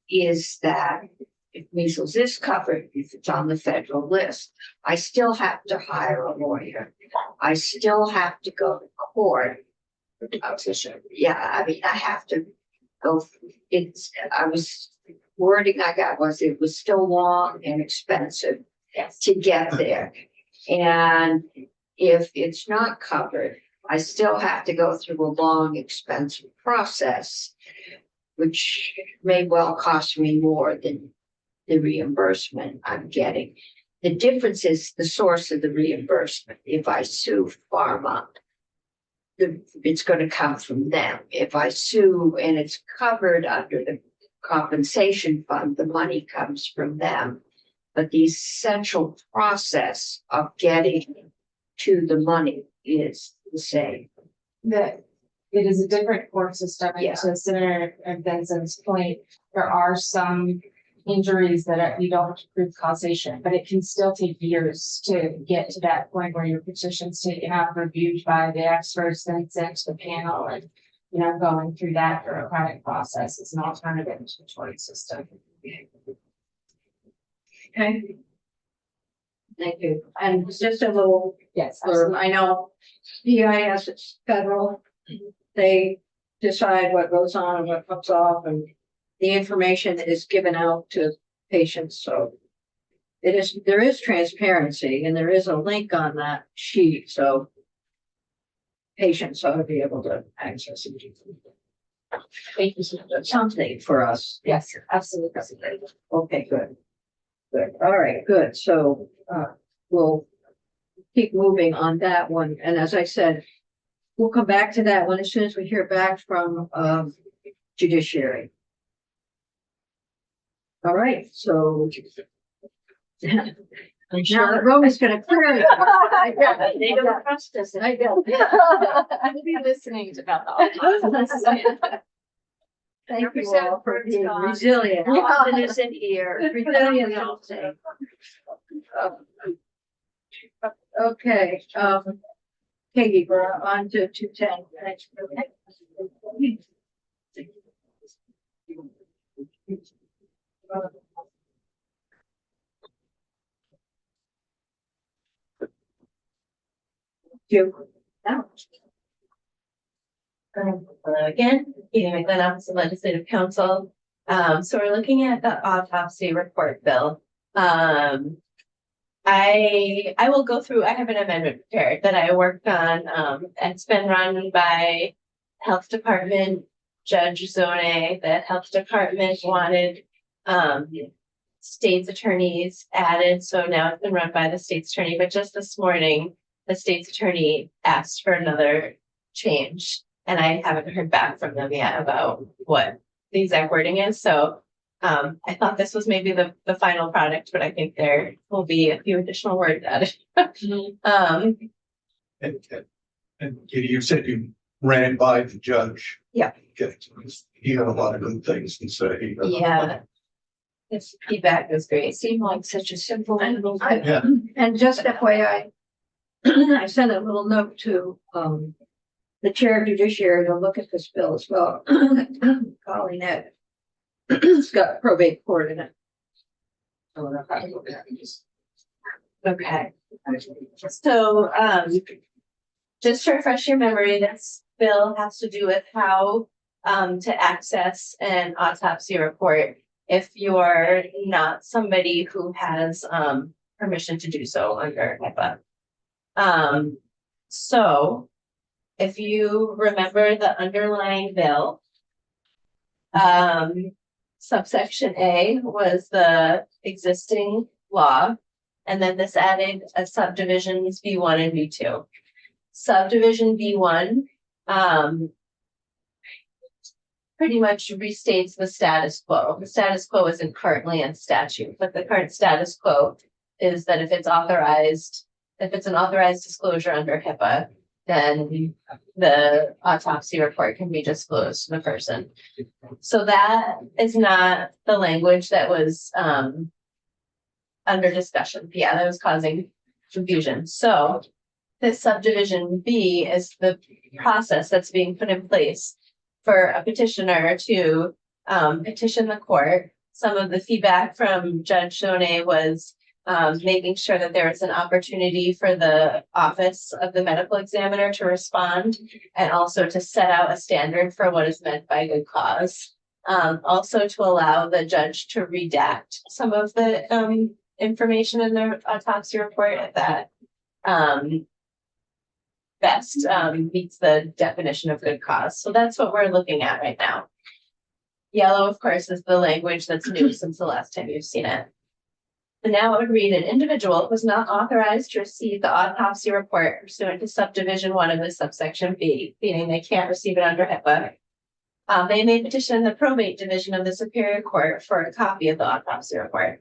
is that if measles is covered, if it's on the federal list, I still have to hire a lawyer. I still have to go to court. Yeah, I have to go. Wording I got was it was still long and expensive to get there. And if it's not covered, I still have to go through a long, expensive process, which may well cost me more than the reimbursement I'm getting. The difference is the source of the reimbursement. If I sue pharma, it's gonna come from them. If I sue and it's covered under the compensation fund, the money comes from them. But the essential process of getting to the money is the same. That it is a different court system. And Yeah. to Senator Benson's point, there are some injuries that you don't have to prove causation, but it can still take years to get to that point where your petition's taken out, reviewed by the experts, then sent to the panel, and going through that bureaucratic process is an alternative to the tort system. Okay. Thank you. And just a little, Yes, I know BIS is federal. They decide what goes on and what comes off, and the information is given out to patients, so there is transparency, and there is a link on that sheet, so patients ought to be able to access it. Thank you so much. Something for us. Yes, absolutely. Okay, good. Good. All right, good. So, we'll keep moving on that one. And as I said, we'll come back to that one as soon as we hear back from, judiciary. All right, so. I'm Now the room is gonna clear. They don't trust us. I know. I'll be listening to about the. Thank you all for being resilient. Confidence in here. Resilient, I'll say. Okay, Katie, we're on to 210. Thanks. You. Hello again, Katie McGlynn, Office of Legislative Counsel. So we're looking at the autopsy report bill. I will go through, I have an amendment prepared that I worked on. It's been run by Health Department, Judge Zone. The Health Department wanted state's attorneys added, so now it's been run by the state's attorney, but just this morning, the state's attorney asked for another change. And I haven't heard back from them yet about what the exact wording is, so I thought this was maybe the final product, but I think there will be a few additional words added. And Katie, you said you ran by the judge. Yeah. Okay, he had a lot of good things to say. Yeah. His feedback was great. Seemed like such a simple little. Yeah. And just FYI, I sent a little note to, the chair of judiciary to look at this bill as well. Colleen Ed. It's got probate court in it. Okay. So, just to refresh your memory, this bill has to do with how to access an autopsy report if you're not somebody who has permission to do so under HIPAA. So if you remember the underlying bill, subsection A was the existing law, and then this added a subdivisions B1 and B2. Subdivision B1 pretty much restates the status quo. The status quo isn't currently in statute, but the current status quo is that if it's an authorized disclosure under HIPAA, then the autopsy report can be disclosed to the person. So that is not the language that was under discussion. Yeah, that was causing confusion. So this subdivision B is the process that's being put in place for a petitioner to petition the court. Some of the feedback from Judge Zone was making sure that there is an opportunity for the office of the medical examiner to respond, and also to set out a standard for what is meant by good cause. Also to allow the judge to redact some of the information in the autopsy report if that best meets the definition of good cause. So that's what we're looking at right now. Yellow, of course, is the language that's new since the last time you've seen it. And now it would read, an individual was not authorized to receive the autopsy report pursuant to subdivision 1 of the subsection B, meaning they can't receive it under HIPAA. They may petition the probate division of the Superior Court for a copy of the autopsy report.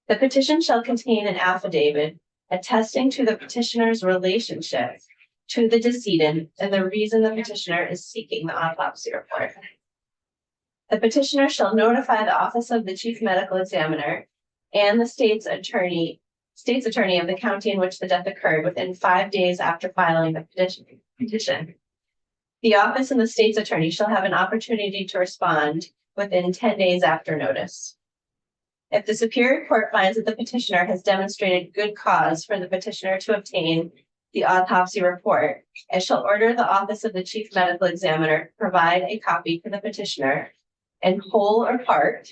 The petition shall contain an affidavit attesting to the petitioner's relationship to the decedent and the reason the petitioner is seeking the autopsy report. The petitioner shall notify the office of the chief medical examiner and the state's attorney of the county in which the death occurred within 5 days after filing the petition. The office and the state's attorney shall have an opportunity to respond within 10 days after notice. If the Superior Court finds that the petitioner has demonstrated good cause for the petitioner to obtain the autopsy report, it shall order the office of the chief medical examiner provide a copy to the petitioner in whole or part,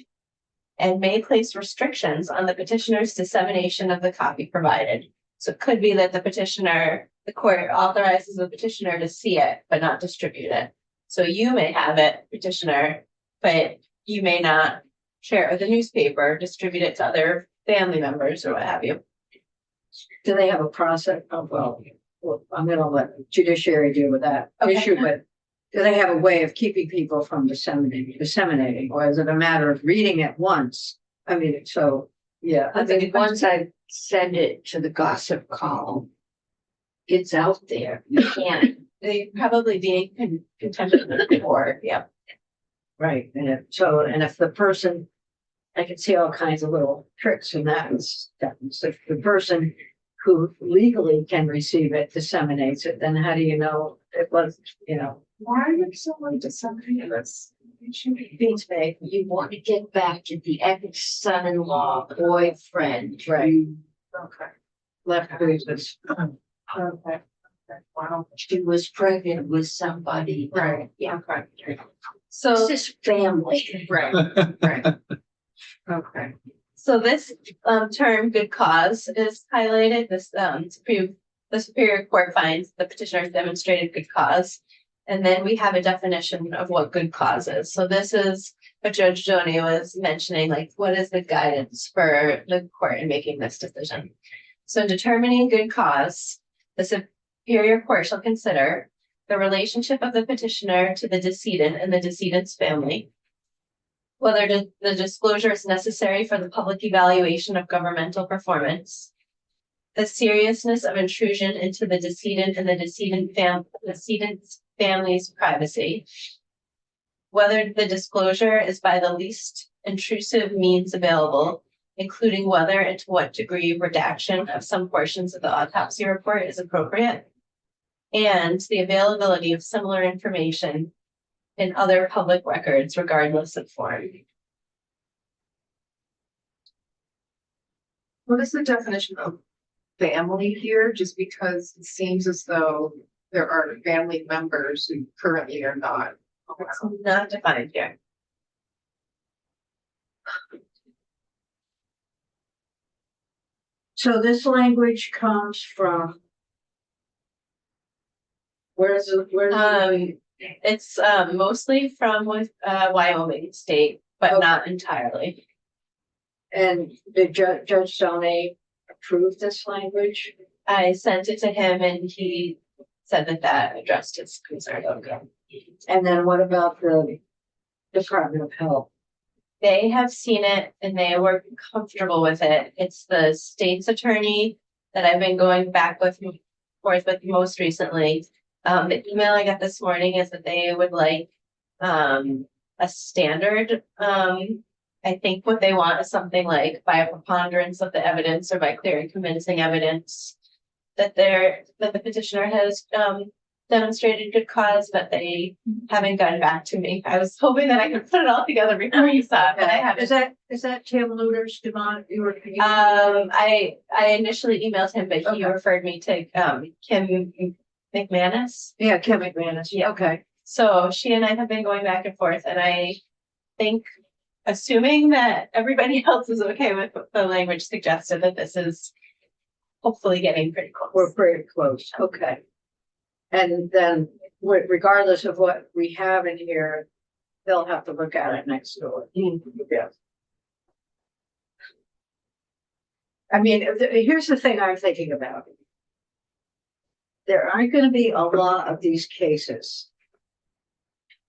and may place restrictions on the petitioner's dissemination of the copy provided. So it could be that the court authorizes the petitioner to see it, but not distribute it. So you may have it, petitioner, but you may not share it with the newspaper, distribute it to other family members or what have you. Do they have a process? Oh, well, I'm gonna let judiciary deal with that Okay. issue, but do they have a way of keeping people from disseminating, or is it a matter of reading it once? I mean, so, yeah. I mean, once I send it to the gossip column, it's out there. You can't. They probably be contempt before, yeah. Right, and if the person, I can see all kinds of little tricks in that. So if the person who legally can receive it disseminates it, then how do you know it was, Why would someone disseminate this? It should be Beats me. You want to get back to the ex-son-in-law, boyfriend. Right. okay. left business? Okay. Wow. She was pregnant with somebody. Right. Yeah. Okay. So, This is family. Right. Right. Okay. so this term good cause is highlighted, the Superior Court finds the petitioner has demonstrated good cause. And then we have a definition of what good cause is. So this is what Judge Joni was mentioning, like what is the guidance for the court in making this decision? So in determining good cause, the Superior Court shall consider the relationship of the petitioner to the decedent and the decedent's family, whether the disclosure is necessary for the public evaluation of governmental performance, the seriousness of intrusion into the decedent and the decedent's family's privacy, whether the disclosure is by the least intrusive means available, including whether and to what degree redaction of some portions of the autopsy report is appropriate, and the availability of similar information in other public records regardless of form. What is the definition of family here? Just because it seems as though there are family members who currently are not. It's not defined here. So this language comes from. Where's it? It's mostly from Wyoming State, but not entirely. And did Judge Stoney approve this language? I sent it to him and he said that addressed his concern. Okay. And then what about the Department of Health? They have seen it and they were comfortable with it. It's the state's attorney that I've been going back with forth with most recently. The email I got this morning is that they would like a standard. I think what they want is something like by a preponderance of the evidence or by clear and convincing evidence that the petitioner has demonstrated good cause, but they haven't gotten back to me. I was hoping that I could put it all together before you saw it, but I haven't. Is that Tim Luter's demand? I initially emailed him, but he referred me to Kim McManus. Yeah, Kim McManus. Yeah. Okay. So she and I have been going back and forth, and I think, assuming that everybody else is okay with the language suggested, that this is hopefully getting pretty close. We're pretty close. Okay. And then regardless of what we have in here, they'll have to look at it next door. Yeah. I mean, here's the thing I'm thinking about. There aren't gonna be a lot of these cases.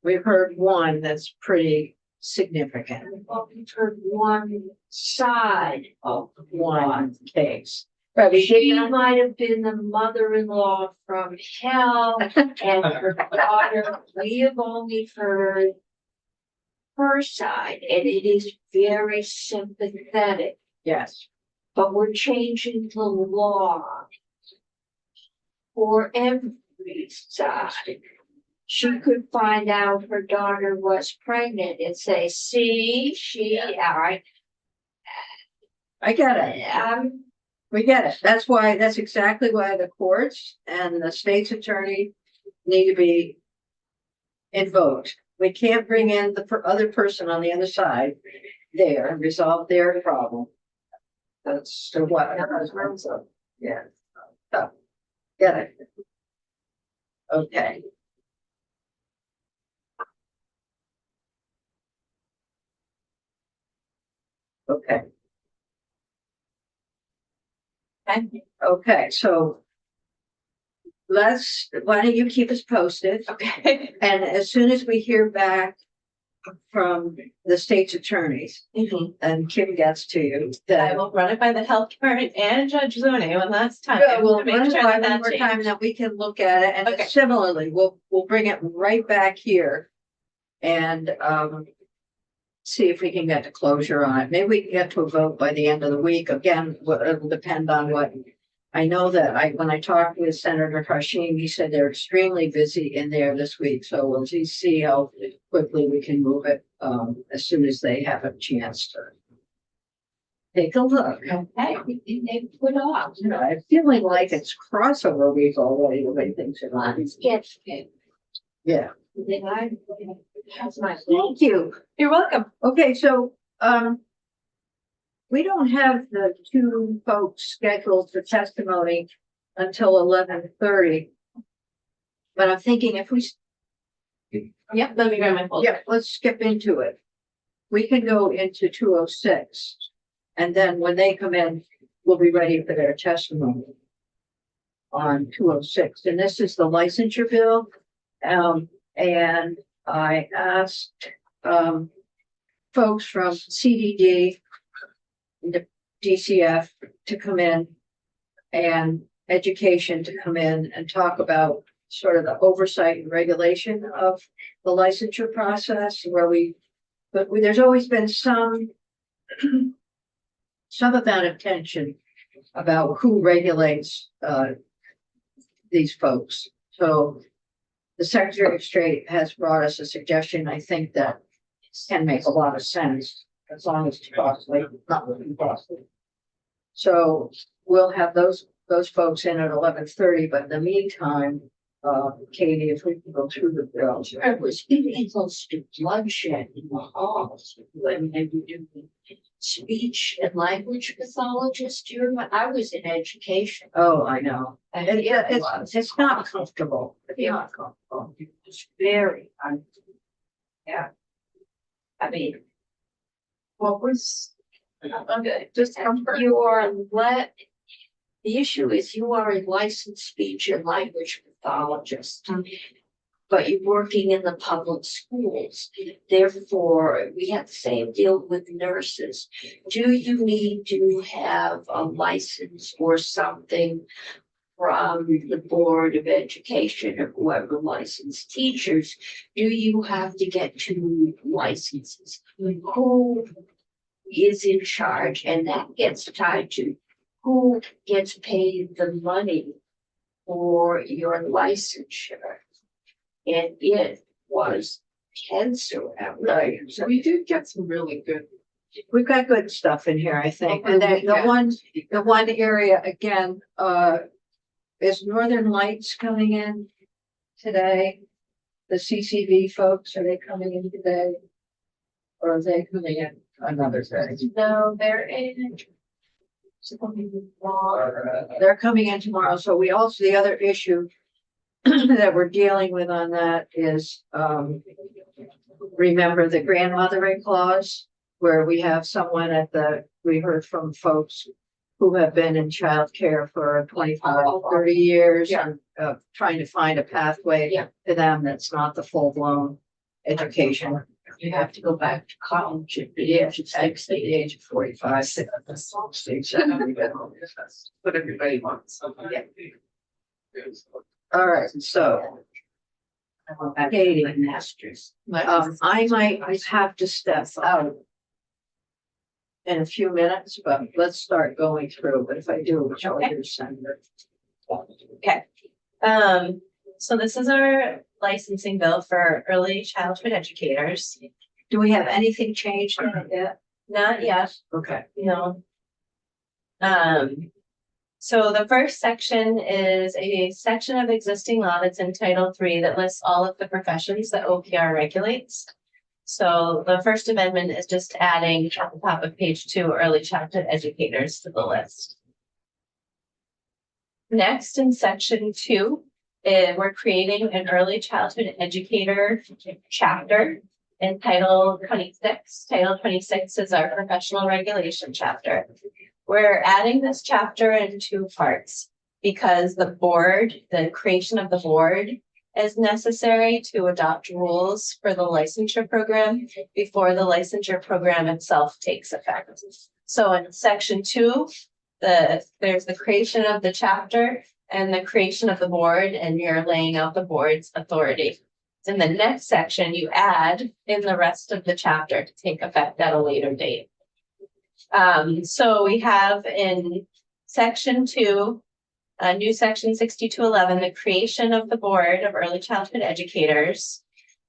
We've heard one that's pretty significant, Well, we've heard one side of one case. But we She did might have been the mother-in-law from hell and her daughter. We have only heard her side, and it is very sympathetic, yes, but we're changing the law for every side. She could find out her daughter was pregnant and say, see, I get it. We get it. That's exactly why the courts and the state's attorney need to be invoked. We can't bring in the other person on the other side there and resolve their problem. That's what. Yeah. So, get it. Okay. Okay. Okay, so why don't you keep us posted? Okay. And as soon as we hear back from the state's attorneys and Kim gets to you, I then. will run it by the health department and Judge Zone one last time. Yeah, we'll to make run it sure by that one that more time changed. that we can look at it, and Okay. similarly, we'll bring it right back here. And see if we can get to closure on it. Maybe we can get to a vote by the end of the week. Again, it'll depend on what. I know that when I talked with Senator Hashim, he said they're extremely busy in there this week, so we'll just see how quickly we can move it, as soon as they have a chance to take a look. okay, they put off. You know, I'm feeling like it's crossover week already, the way things are going. Let's get it. Yeah, Then I have my. thank you. You're welcome. Okay, so, we don't have the two folks scheduled for testimony until 11:30. But I'm thinking if we, Yep, let me grab my folder. yeah, let's skip into it. We can go into 206. And then when they come in, we'll be ready for their testimony on 206. And this is the licensure bill. And I asked, folks from CDD, the DCF to come in, and education to come in and talk about sort of the oversight and regulation of the licensure process, but there's always been some amount of tension about who regulates these folks. So the Secretary of State has brought us a suggestion, I think, that can make a lot of sense, as long as it's costly, not really costly. So we'll have those folks in at 11:30, but in the meantime, Katie, if we can go through the bills. I was getting close to bloodshed in the halls when they were doing speech and language pathologist. Do you remember? I was in education. Oh, I know. And It's not comfortable. It's not comfortable. It's very, yeah. I mean, what was, Just comfort. you are the issue is you are a licensed speech and language pathologist. But you're working in the public schools. Therefore, we have the same deal with nurses. Do you need to have a license or something from the Board of Education or whoever licensed teachers? Do you have to get two licenses? Who is in charge? And that gets tied to who gets paid the money for your licensure. And it was tense around there. So we did get some really good. We've got good stuff in here, I think. And then the one area again, is Northern Lights coming in today? The CCV folks, are they coming in today? Or are they coming in another day? No, they're in. They're coming in tomorrow. So we also, the other issue that we're dealing with on that is, remember the grandmothering clause, where we have someone we heard from folks who have been in childcare for 25, 30 years Yeah. and trying to find a pathway Yeah. to them that's not the full-blown education. You have to go back to college at the Yeah, age of at 60. the age of 45. But everybody wants. All right, so I went back to Katie. my master's. I might have to step out in a few minutes, but let's start going through. But if I do, which I'll Okay. do Senator. So this is our licensing bill for early childhood educators. Do we have anything changed in it yet? Not yet, Okay. no. So the first section is a section of existing law that's in Title III that lists all of the professions that OPR regulates. So the First Amendment is just adding at the top of page 2, early childhood educators to the list. Next, in section 2, we're creating an early childhood educator chapter in Title 26. Title 26 is our professional regulation chapter. We're adding this chapter in 2 parts because the creation of the board is necessary to adopt rules for the licensure program before the licensure program itself takes effect. So in section 2, there's the creation of the chapter and the creation of the board, and you're laying out the board's authority. In the next section, you add in the rest of the chapter to take effect at a later date. So we have in section 2, a new section 6211, the creation of the board of early childhood educators.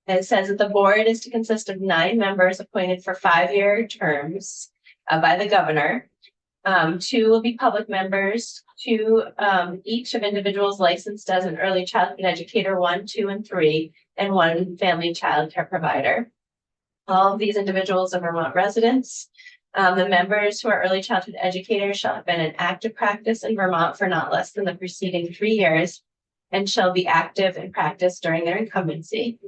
And it says that the board is to consist of 9 members appointed for 5-year terms by the governor. 2 will be public members, 2 each of individuals licensed as an early childhood educator, 1, 2, and 3, and 1 family child care provider. All of these individuals are Vermont residents. The members who are early childhood educators shall have been in active practice in Vermont for not less than the preceding 3 years and shall be active in practice during their incumbency.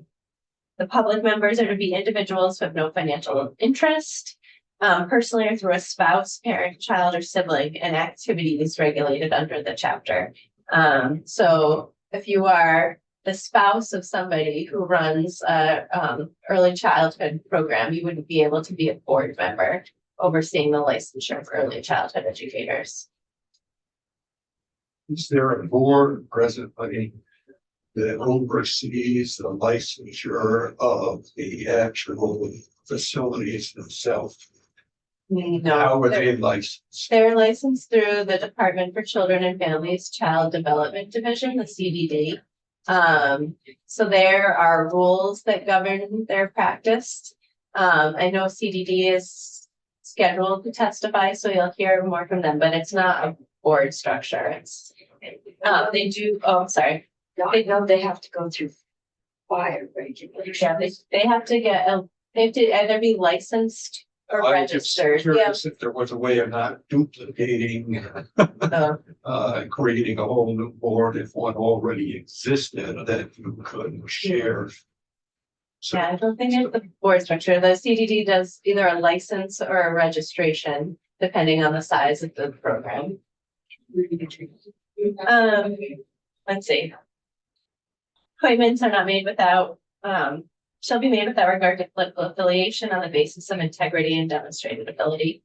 The public members are to be individuals who have no financial interest, personally or through a spouse, parent, child, or sibling, in activities regulated under the chapter. So if you are the spouse of somebody who runs a early childhood program, you wouldn't be able to be a board member overseeing the licensure for early childhood educators. Is there a board presently that oversees the licensure of the actual facilities themselves? No, How are they licensed? they're licensed through the Department for Children and Families Child Development Division, the CDD. So there are rules that govern their practice. I know CDD is scheduled to testify, so you'll hear more from them, but it's not a board structure. It's they do. Oh, I'm sorry. I know they have to go through fire regulations. Yeah, they have to they have to either be licensed or I was just registered. Yeah. curious if there was a way of not duplicating, creating a whole new board if one already existed that you could share. So Yeah, I don't think it's the board structure. The CDD does either a license or a registration, depending on the size of the program. Let's see. Appointments are not made without, shall be made without regard to political affiliation on the basis of integrity and demonstrated ability.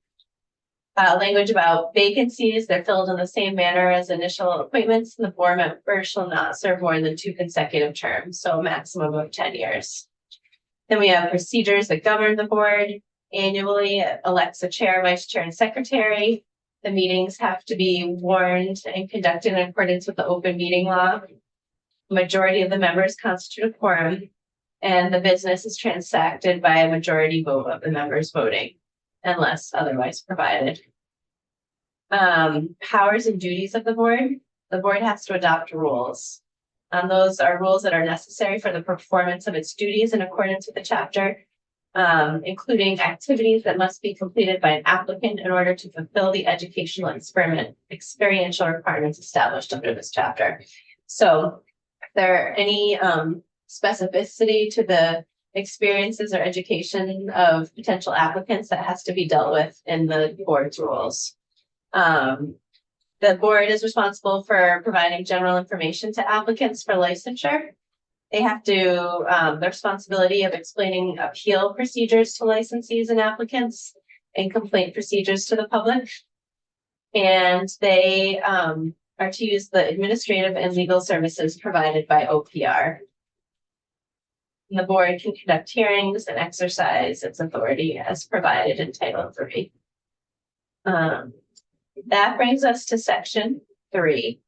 Language about vacancies, they're filled in the same manner as initial appointments, and the board member shall not serve more than 2 consecutive terms, so a maximum of 10 years. Then we have procedures that govern the board. Annually, it elects a chair, vice chair, and secretary. The meetings have to be warned and conducted in accordance with the open meeting law. Majority of the members constitute a quorum, and the business is transacted by a majority vote of the members voting, unless otherwise provided. Powers and duties of the board. The board has to adopt rules. Those are rules that are necessary for the performance of its duties in accordance with the chapter, including activities that must be completed by an applicant in order to fulfill the educational experiential requirements established under this chapter. So if there are any specificity to the experiences or education of potential applicants that has to be dealt with in the board's rules. The board is responsible for providing general information to applicants for licensure. They have to, the responsibility of explaining appeal procedures to licensees and applicants and complaint procedures to the public. And they are to use the administrative and legal services provided by OPR. And the board can conduct hearings and exercise its authority as provided in Title III. That brings us to section 3.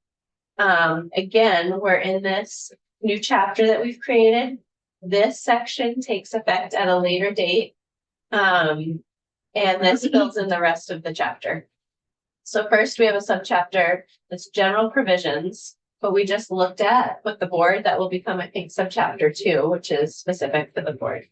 Again, we're in this new chapter that we've created. This section takes effect at a later date. And this builds in the rest of the chapter. So first we have a subchapter that's general provisions, but we just looked at with the board that will become, I think, subchapter 2, which is specific to the board.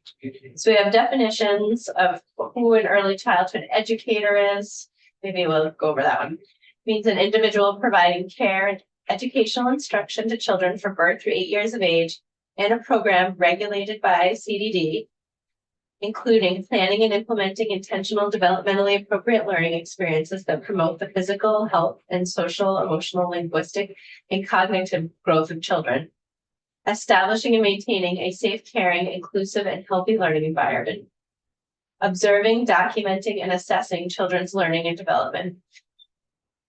So we have definitions of who an early childhood educator is. Maybe we'll go over that one. Means an individual providing care and educational instruction to children from birth through 8 years of age in a program regulated by CDD, including planning and implementing intentional developmentally appropriate learning experiences that promote the physical, health, and social, emotional, linguistic, and cognitive growth of children. Establishing and maintaining a safe, caring, inclusive, and healthy learning environment. Observing, documenting, and assessing children's learning and development.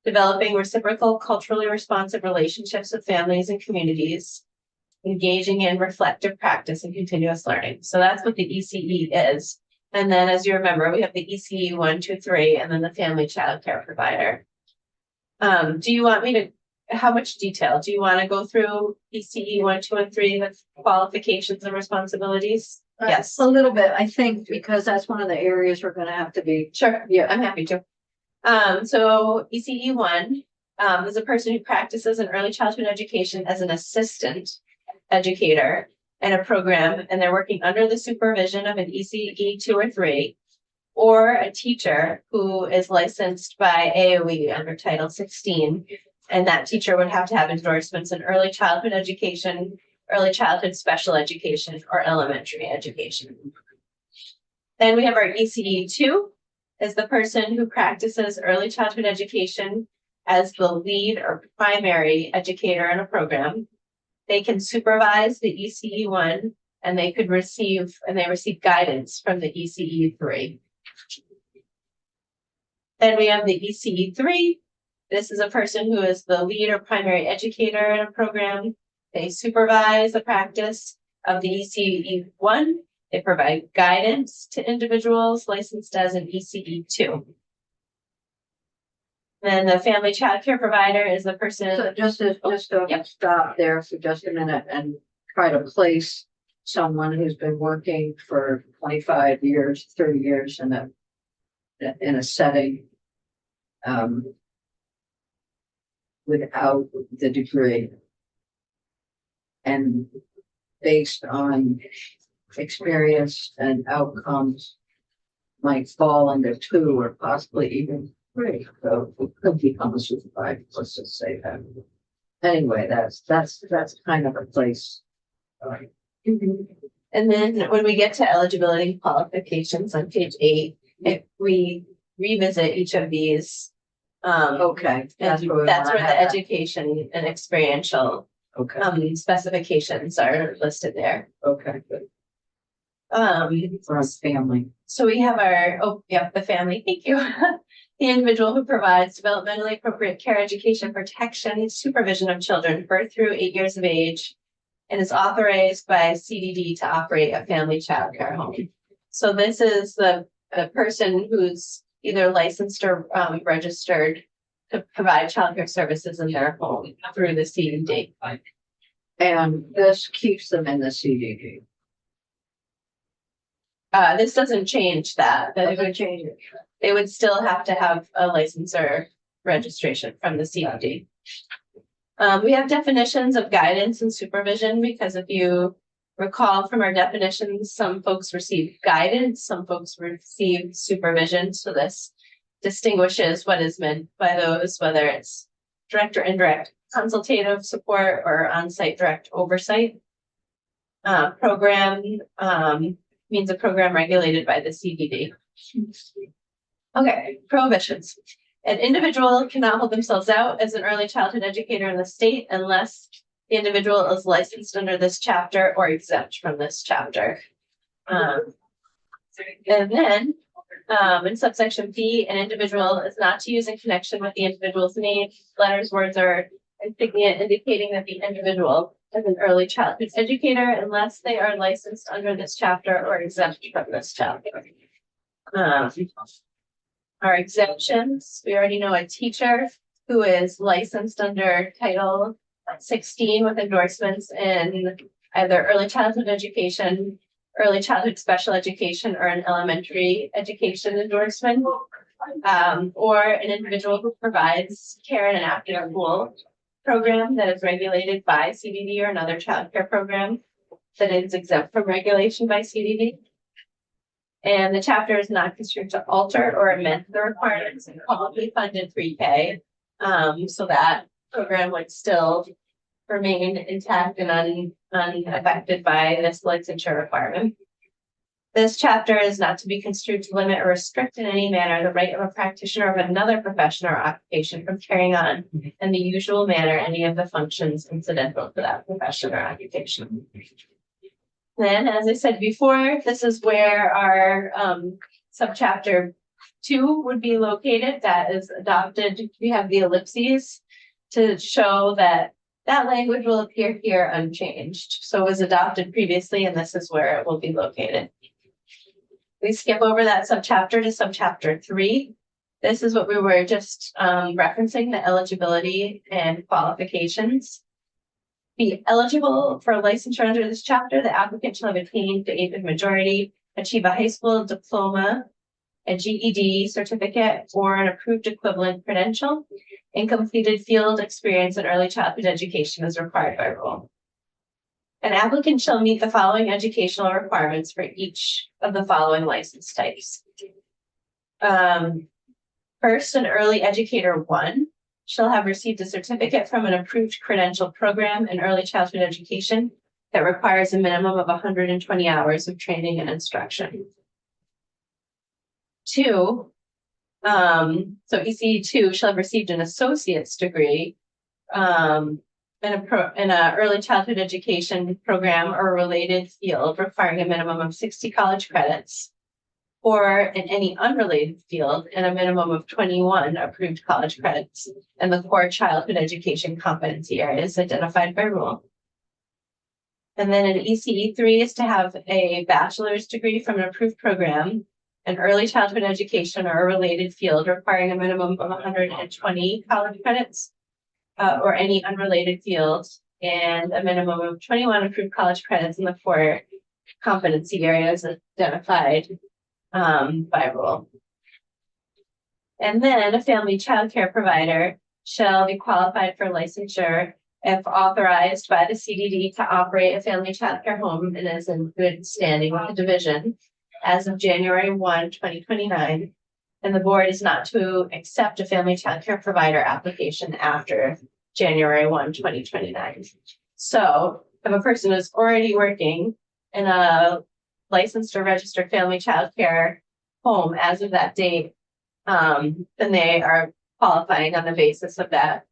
Developing reciprocal, culturally responsive relationships with families and communities. Engaging in reflective practice and continuous learning. So that's what the ECE is. And then, as you remember, we have the ECE 1, 2, 3, and then the family child care provider. Do you want me to, how much detail? Do you want to go through ECE 1, 2, and 3, the qualifications and responsibilities? Yes. A little bit, I think, because that's one of the areas we're gonna have to be. Sure. Yeah, I'm happy to. So ECE 1 is a person who practices in early childhood education as an assistant educator in a program, and they're working under the supervision of an ECE 2 or 3, or a teacher who is licensed by AOE under Title 16. And that teacher would have to have endorsements in early childhood education, early childhood special education, or elementary education. Then we have our ECE 2 is the person who practices early childhood education as the lead or primary educator in a program. They can supervise the ECE 1, and they receive guidance from the ECE 3. Then we have the ECE 3. This is a person who is the lead or primary educator in a program. They supervise the practice of the ECE 1. They provide guidance to individuals licensed as an ECE 2. Then the family child care provider is the person. So just to Yep. stop there for just a minute and try to place someone who's been working for 25 years, 30 years in a setting without the degree. And based on experience and outcomes might fall under 2 or possibly even 3. So it could become a supervisor, let's just say that. Anyway, that's kind of a place. And then when we get to eligibility qualifications on page 8, if we revisit each of these, Okay. that's where the education and experiential Okay, specifications are listed there. okay, good. For a family. So we have the family, thank you. The individual who provides developmentally appropriate care, education, protection, supervision of children birth through 8 years of age, and is authorized by CDD to operate a family child care home. So this is the person who's either licensed or registered to provide childcare services in their home through the CDD. And this keeps them in the CDD. This doesn't change that. Doesn't change it. They would still have to have a license or registration from the CDD. We have definitions of guidance and supervision, because if you recall from our definitions, some folks receive guidance, some folks receive supervision. So this distinguishes what is meant by those, whether it's direct or indirect consultative support or on-site direct oversight. program, means a program regulated by the CDD. Okay, prohibitions. An individual cannot hold themselves out as an early childhood educator in the state unless the individual is licensed under this chapter or exempt from this chapter. And then, in subsection B, an individual is not to use in connection with the individual's name, letters, words, or insignia indicating that the individual is an early childhood educator unless they are licensed under this chapter or exempt from this chapter. Our exemptions, we already know a teacher who is licensed under Title 16 with endorsements in either early childhood education, early childhood special education, or an elementary education endorsement, or an individual who provides care in an after school program that is regulated by CDD or another child care program that is exempt from regulation by CDD. And the chapter is not construed to alter or amend the requirements in publicly funded pre-K. So that program would still remain intact and unaffected by this licensure requirement. This chapter is not to be construed to limit or restrict in any manner the right of a practitioner of another profession or occupation from carrying on in the usual manner any of the functions incidental to that profession or occupation. Then, as I said before, this is where our subchapter 2 would be located. That is adopted. We have the ellipses to show that that language will appear here unchanged. So it was adopted previously, and this is where it will be located. We skip over that subchapter to subchapter 3. This is what we were just referencing, the eligibility and qualifications. Be eligible for licensure under this chapter, the applicant shall have attained the age of majority, achieve a high school diploma, a GED certificate, or an approved equivalent credential, and completed field experience in early childhood education as required by rule. An applicant shall meet the following educational requirements for each of the following license types. First, an early educator 1 shall have received a certificate from an approved credential program in early childhood education that requires a minimum of 120 hours of training and instruction. 2, so ECE2 shall have received an associate's degree in a early childhood education program or related field requiring a minimum of 60 college credits, or in any unrelated field in a minimum of 21 approved college credits in the core childhood education competency areas identified by rule. And then an ECE3 is to have a bachelor's degree from an approved program in early childhood education or a related field requiring a minimum of 120 college credits, or any unrelated field, and a minimum of 21 approved college credits in the core competency areas identified by rule. And then a family child care provider shall be qualified for licensure if authorized by the CDD to operate a family child care home and is in good standing with the division as of January 1, 2029. And the board is not to accept a family child care provider application after January 1, 2029. So if a person is already working in a licensed or registered family child care home as of that date, then they are qualifying on the basis of that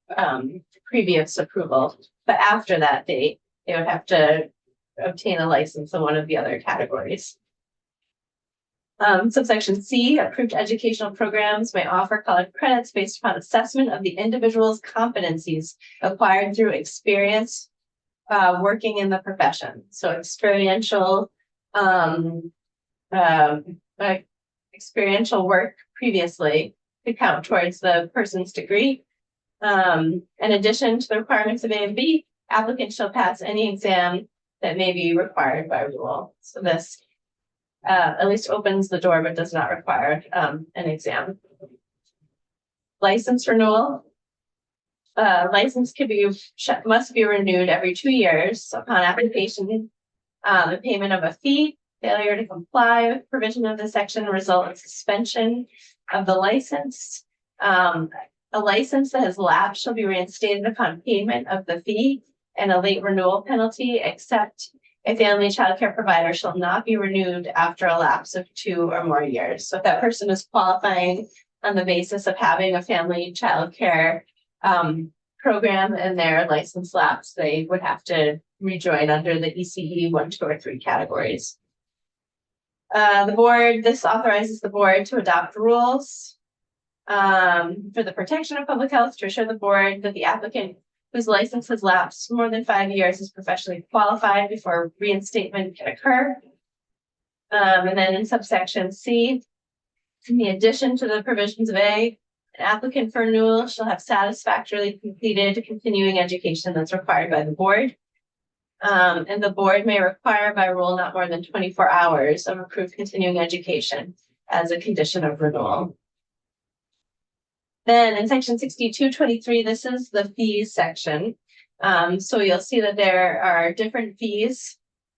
previous approval. But after that date, they would have to obtain a license in one of the other categories. Subsection C, approved educational programs may offer college credits based upon assessment of the individual's competencies acquired through experience working in the profession. So experiential work previously could count towards the person's degree. In addition to the requirements of A and B, applicants shall pass any exam that may be required by rule. So this at least opens the door, but does not require an exam. License renewal. License must be renewed every 2 years upon application. The payment of a fee. Failure to comply with provision of this section result in suspension of the license. A license that has lapsed shall be reinstated upon payment of the fee and a late renewal penalty, except A family childcare provider shall not be renewed after a lapse of 2 or more years. So if that person is qualifying on the basis of having a family childcare program and their license lapse, they would have to rejoin under the ECE 1, 2, or 3 categories. This authorizes the board to adopt rules for the protection of public health to assure the board that the applicant whose license has lapsed more than 5 years is professionally qualified before reinstatement can occur. And then in subsection C, in addition to the provisions of A, an applicant for renewal shall have satisfactorily completed continuing education that's required by the board. And the board may require by rule not more than 24 hours of approved continuing education as a condition of renewal. Then in section 6223, this is the fees section. So you'll see that there are different fees,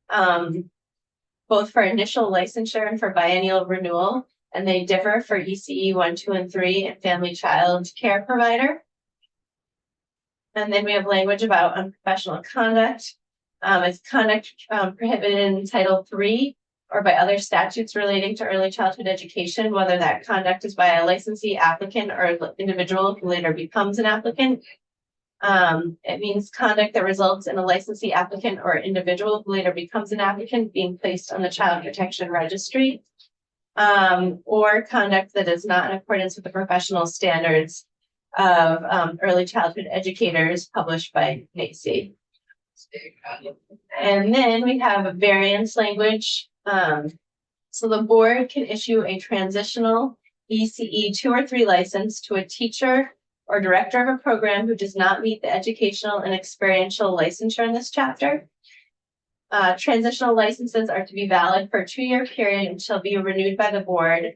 both for initial licensure and for biennial renewal, and they differ for ECE 1, 2, and 3 and family child care provider. And then we have language about unprofessional conduct. It's conduct prohibited in Title III or by other statutes relating to early childhood education, whether that conduct is by a licensee, applicant, or individual who later becomes an applicant. It means conduct that results in a licensee, applicant, or individual who later becomes an applicant being placed on the Child Protection Registry, or conduct that is not in accordance with the professional standards of early childhood educators published by NAEYC. And then we have a variance language. So the board can issue a transitional ECE 2 or 3 license to a teacher or director of a program who does not meet the educational and experiential licensure in this chapter. Transitional licenses are to be valid for a 2-year period and shall be renewed by the board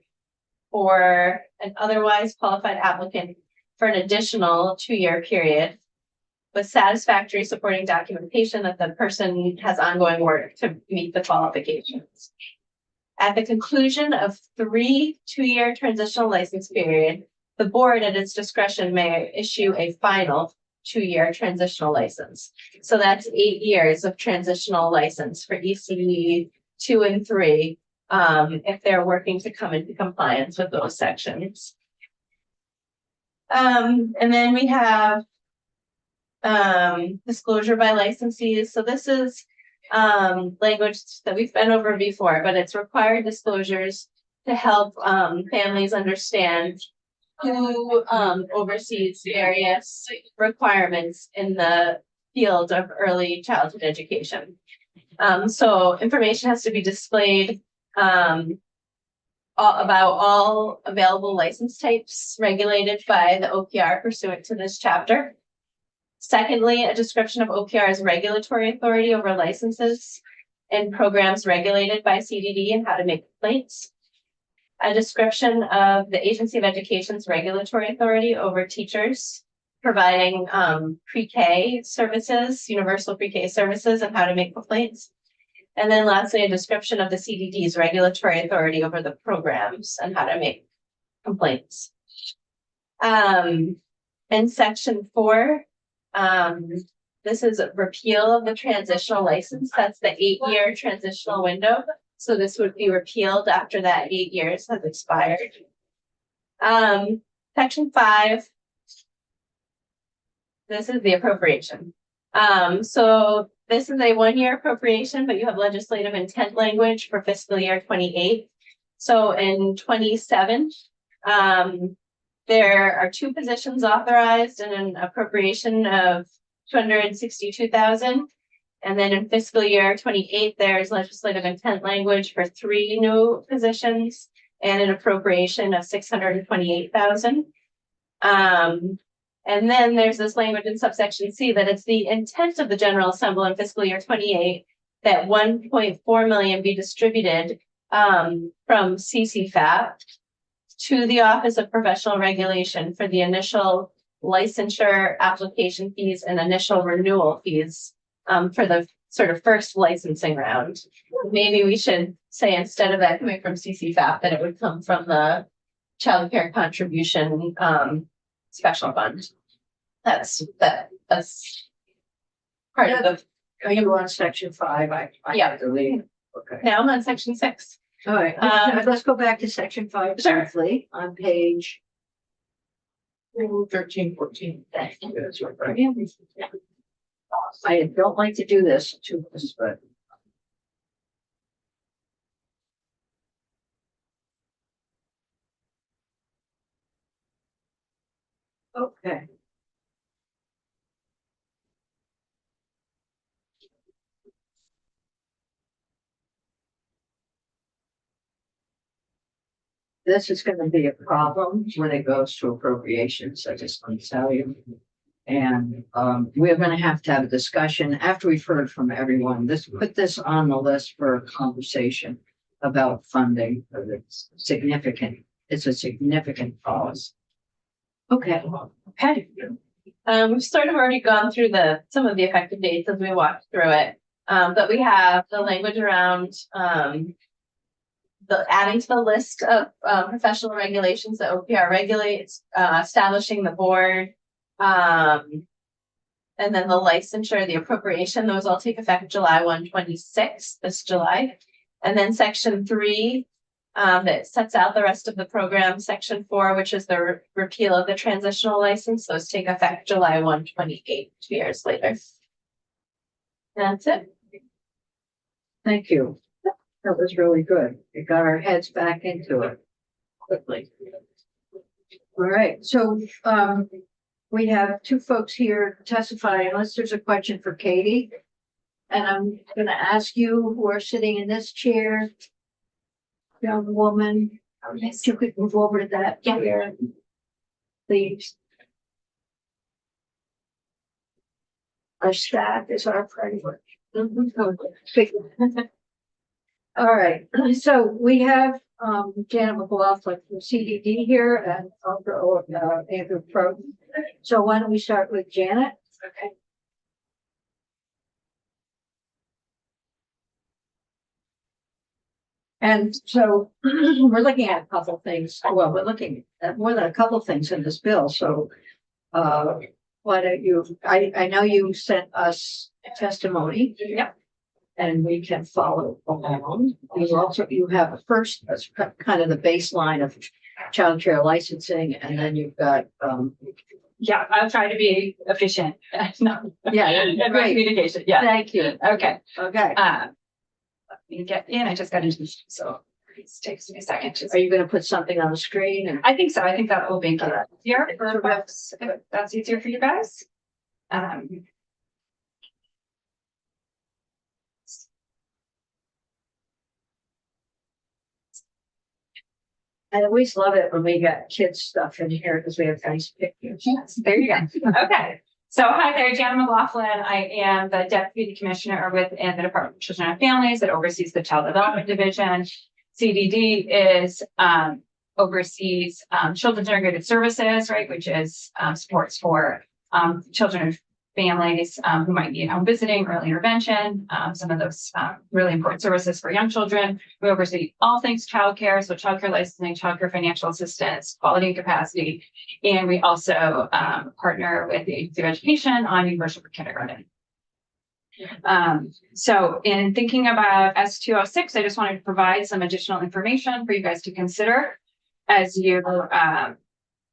for an otherwise qualified applicant for an additional 2-year period with satisfactory supporting documentation that the person has ongoing work to meet the qualifications. At the conclusion of 3 2-year transitional license period, the board at its discretion may issue a final 2-year transitional license. So that's 8 years of transitional license for ECE 2 and 3 if they're working to come into compliance with those sections. And then we have disclosure by licensees. So this is language that we've been over before, but it's required disclosures to help families understand who oversees various requirements in the field of early childhood education. So information has to be displayed about all available license types regulated by the OPR pursuant to this chapter. Secondly, a description of OPR's regulatory authority over licenses and programs regulated by CDD and how to make complaints. A description of the Agency of Education's regulatory authority over teachers providing pre-K services, universal pre-K services, and how to make complaints. And then lastly, a description of the CDD's regulatory authority over the programs and how to make complaints. In section 4, this is a repeal of the transitional license. That's the 8-year transitional window. So this would be repealed after that 8 years has expired. Section 5, this is the appropriation. So this is a 1-year appropriation, but you have legislative intent language for fiscal year 28. So in 27, there are 2 positions authorized and an appropriation of $262,000. And then in fiscal year 28, there's legislative intent language for 3 new positions and an appropriation of $628,000. And then there's this language in subsection C that it's the intent of the General Assembly in fiscal year 28 that $1.4 million be distributed from CCFAP to the Office of Professional Regulation for the initial licensure application fees and initial renewal fees for the sort of first licensing round. Maybe we should say instead of that coming from CCFAP that it would come from the Child Care Contribution Special Fund. That's part of the Are you on section 5? I Yeah. have to leave. Okay. Now I'm on section 6. All right, let's go back to section 5 Sure. briefly on page. 13, 14. I don't like to do this to us, but. Okay. This is gonna be a problem when it goes to appropriations, I just want to tell you. And we're gonna have to have a discussion after we've heard from everyone. Put this on the list for a conversation about funding, because it's significant. It's a significant cause. Okay. Okay. We've sort of already gone through some of the effective dates as we walked through it. But we have the language around, the adding to the list of, professional regulations that OPR regulates, establishing the board. And then the licensure, the appropriation, those all take effect July 1, 2026, this July. And then section 3, that sets out the rest of the program, section 4, which is the repeal of the transitional license, those take effect July 1, 2028, 2 years later. That's it. Thank you. That was really good. It got our heads back into it quickly. All right, so we have 2 folks here testifying, unless there's a question for Katie. And I'm gonna ask you who are sitting in this chair, young woman, if you could move over to that chair, please. Our staff is our priority. All right, so we have Janet McLaughlin from CDD here and Andrew Pro. So why don't we start with Janet? Okay. And so we're looking at a couple things. Well, we're looking at more than a couple things in this bill. So why don't you, I know you sent us testimony. Yep. And we can follow along. You have a first, that's kind of the baseline of childcare licensing, and then you've got, Yeah, I'll try to be efficient. No. yeah, In my great. communication, yeah, Thank you. okay. Okay. Let me get in, I just got into, so it takes me a second to. Are you gonna put something on the screen? And I think so, I think that will make it easier for Sure. folks, if that's easier for you guys. I always love it when we got kids stuff in here because we have nice pictures. Yes, there you go. Okay. So hi there, Janet McLaughlin. I am the Deputy Commissioner within the Department of Children and Families that oversees the Child Development Division. CDD is oversees Children's Integrated Services, right, which is supports for children and families who might need home visiting, early intervention, some of those really important services for young children. We oversee all things childcare, so childcare licensing, childcare financial assistance, quality and capacity, and we also partner with the Agency of Education on Universal for Kindergarten. So in thinking about S206, I just wanted to provide some additional information for you guys to consider as you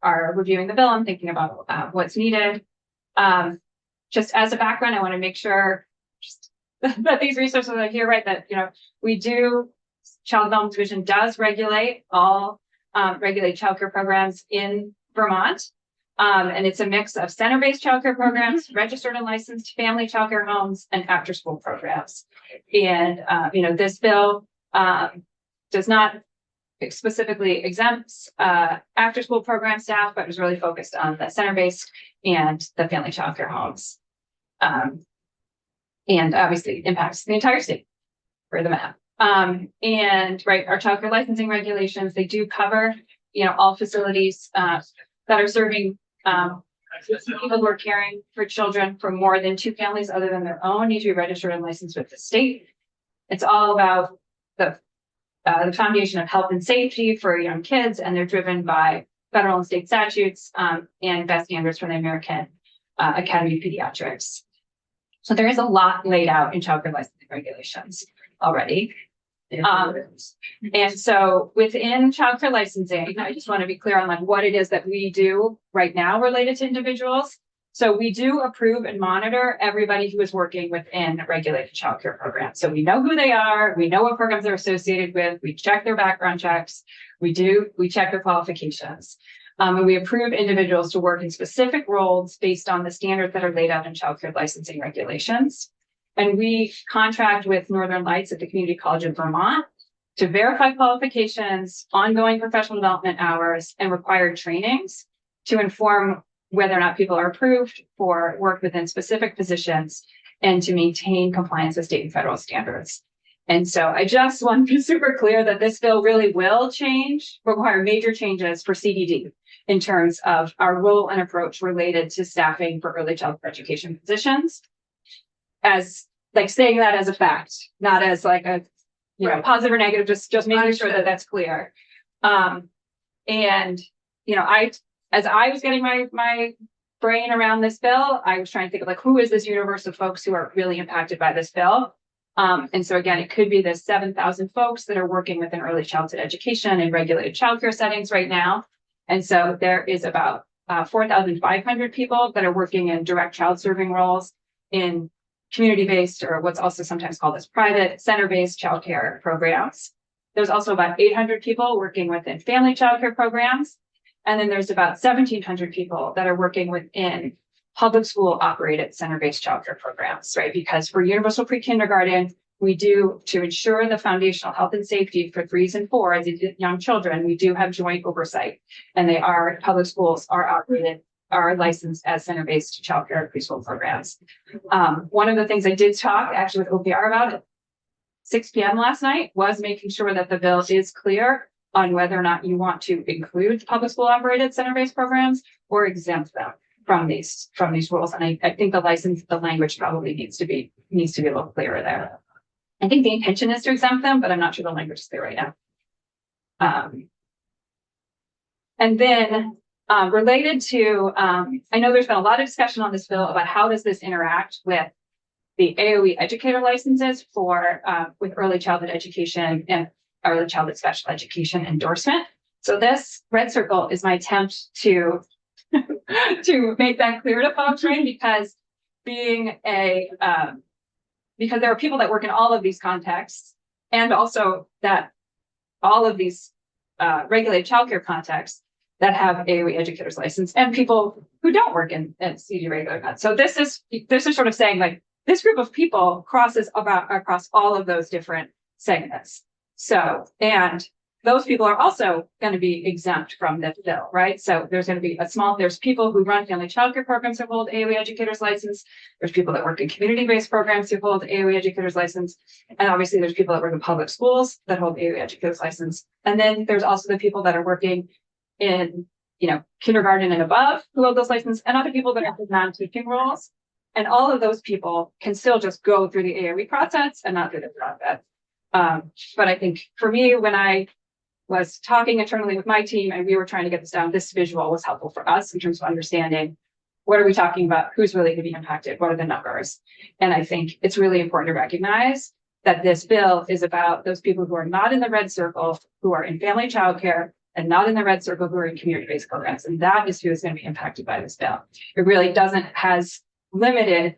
are reviewing the bill and thinking about what's needed. Just as a background, I want to make sure just that these resources are here, right? That, you know, we do, Child Development Division does regulate all regulate childcare programs in Vermont. And it's a mix of center-based childcare programs, registered and licensed family childcare homes, and after-school programs. And, you know, this bill does not specifically exempts after-school program staff, but is really focused on the center-based and the family childcare homes. And obviously impacts the entire state for the map. And right, our childcare licensing regulations, they do cover, you know, all facilities that are serving people who are caring for children from more than 2 families other than their own need to be registered and licensed with the state. It's all about the foundation of health and safety for young kids, and they're driven by federal and state statutes and best standards from the American Academy of Pediatrics. So there is a lot laid out in childcare licensing regulations already. And so within childcare licensing, I just want to be clear on like what it is that we do right now related to individuals. So we do approve and monitor everybody who is working within a regulated childcare program. So we know who they are, we know what programs they're associated with, we check their background checks, we check their qualifications. And we approve individuals to work in specific roles based on the standards that are laid out in childcare licensing regulations. And we contract with Northern Lights at the Community College of Vermont to verify qualifications, ongoing professional development hours, and required trainings to inform whether or not people are approved for work within specific positions and to maintain compliance with state and federal standards. And so I just want to be super clear that this bill really will require major changes for CDD in terms of our role and approach related to staffing for early childhood education positions. As like saying that as a fact, not as like a, positive or negative, just making sure that that's clear. And, as I was getting my brain around this bill, I was trying to think of like, who is this universe of folks who are really impacted by this bill? And so again, it could be the 7,000 folks that are working within early childhood education and regulated childcare settings right now. And so there is about 4,500 people that are working in direct child serving roles in community-based, or what's also sometimes called as private center-based childcare programs. There's also about 800 people working within family childcare programs. And then there's about 1,700 people that are working within public school operated center-based childcare programs, right? Because for universal pre-kindergarten, we do, to ensure the foundational health and safety for 3s and 4s, these young children, we do have joint oversight, and public schools are licensed as center-based childcare preschool programs. One of the things I did talk actually with OPR about at 6 p.m. last night was making sure that the bill is clear on whether or not you want to include public school operated center-based programs or exempt them from these rules. And I think the language probably needs to be a little clearer there. I think the intention is to exempt them, but I'm not sure the language is clear right now. And then related to, I know there's been a lot of discussion on this bill about how does this interact with the AOE educator licenses for with early childhood education and early childhood special education endorsement. So this red circle is my attempt to to make that clear to folks, right? Because because there are people that work in all of these contexts, and also that all of these regulated childcare contexts that have AOE educators license, and people who don't work in CD regular. So this is sort of saying like this group of people crosses across all of those different segments. So, and those people are also going to be exempt from this bill, right? So there's going to be there's people who run family childcare programs who hold AOE educators license. There's people that work in community-based programs who hold AOE educators license. And obviously there's people that work in public schools that hold AOE educators license. And then there's also the people that are working in, kindergarten and above who hold those licenses, and other people that are in non-teaching roles. And all of those people can still just go through the AOE process and not through the process. But I think for me, when I was talking internally with my team and we were trying to get this down, this visual was helpful for us in terms of understanding what are we talking about, who's really going to be impacted, what are the numbers. And I think it's really important to recognize that this bill is about those people who are not in the red circle, who are in family childcare, and not in the red circle who are in community-based programs. And that is who is going to be impacted by this bill. It really has limited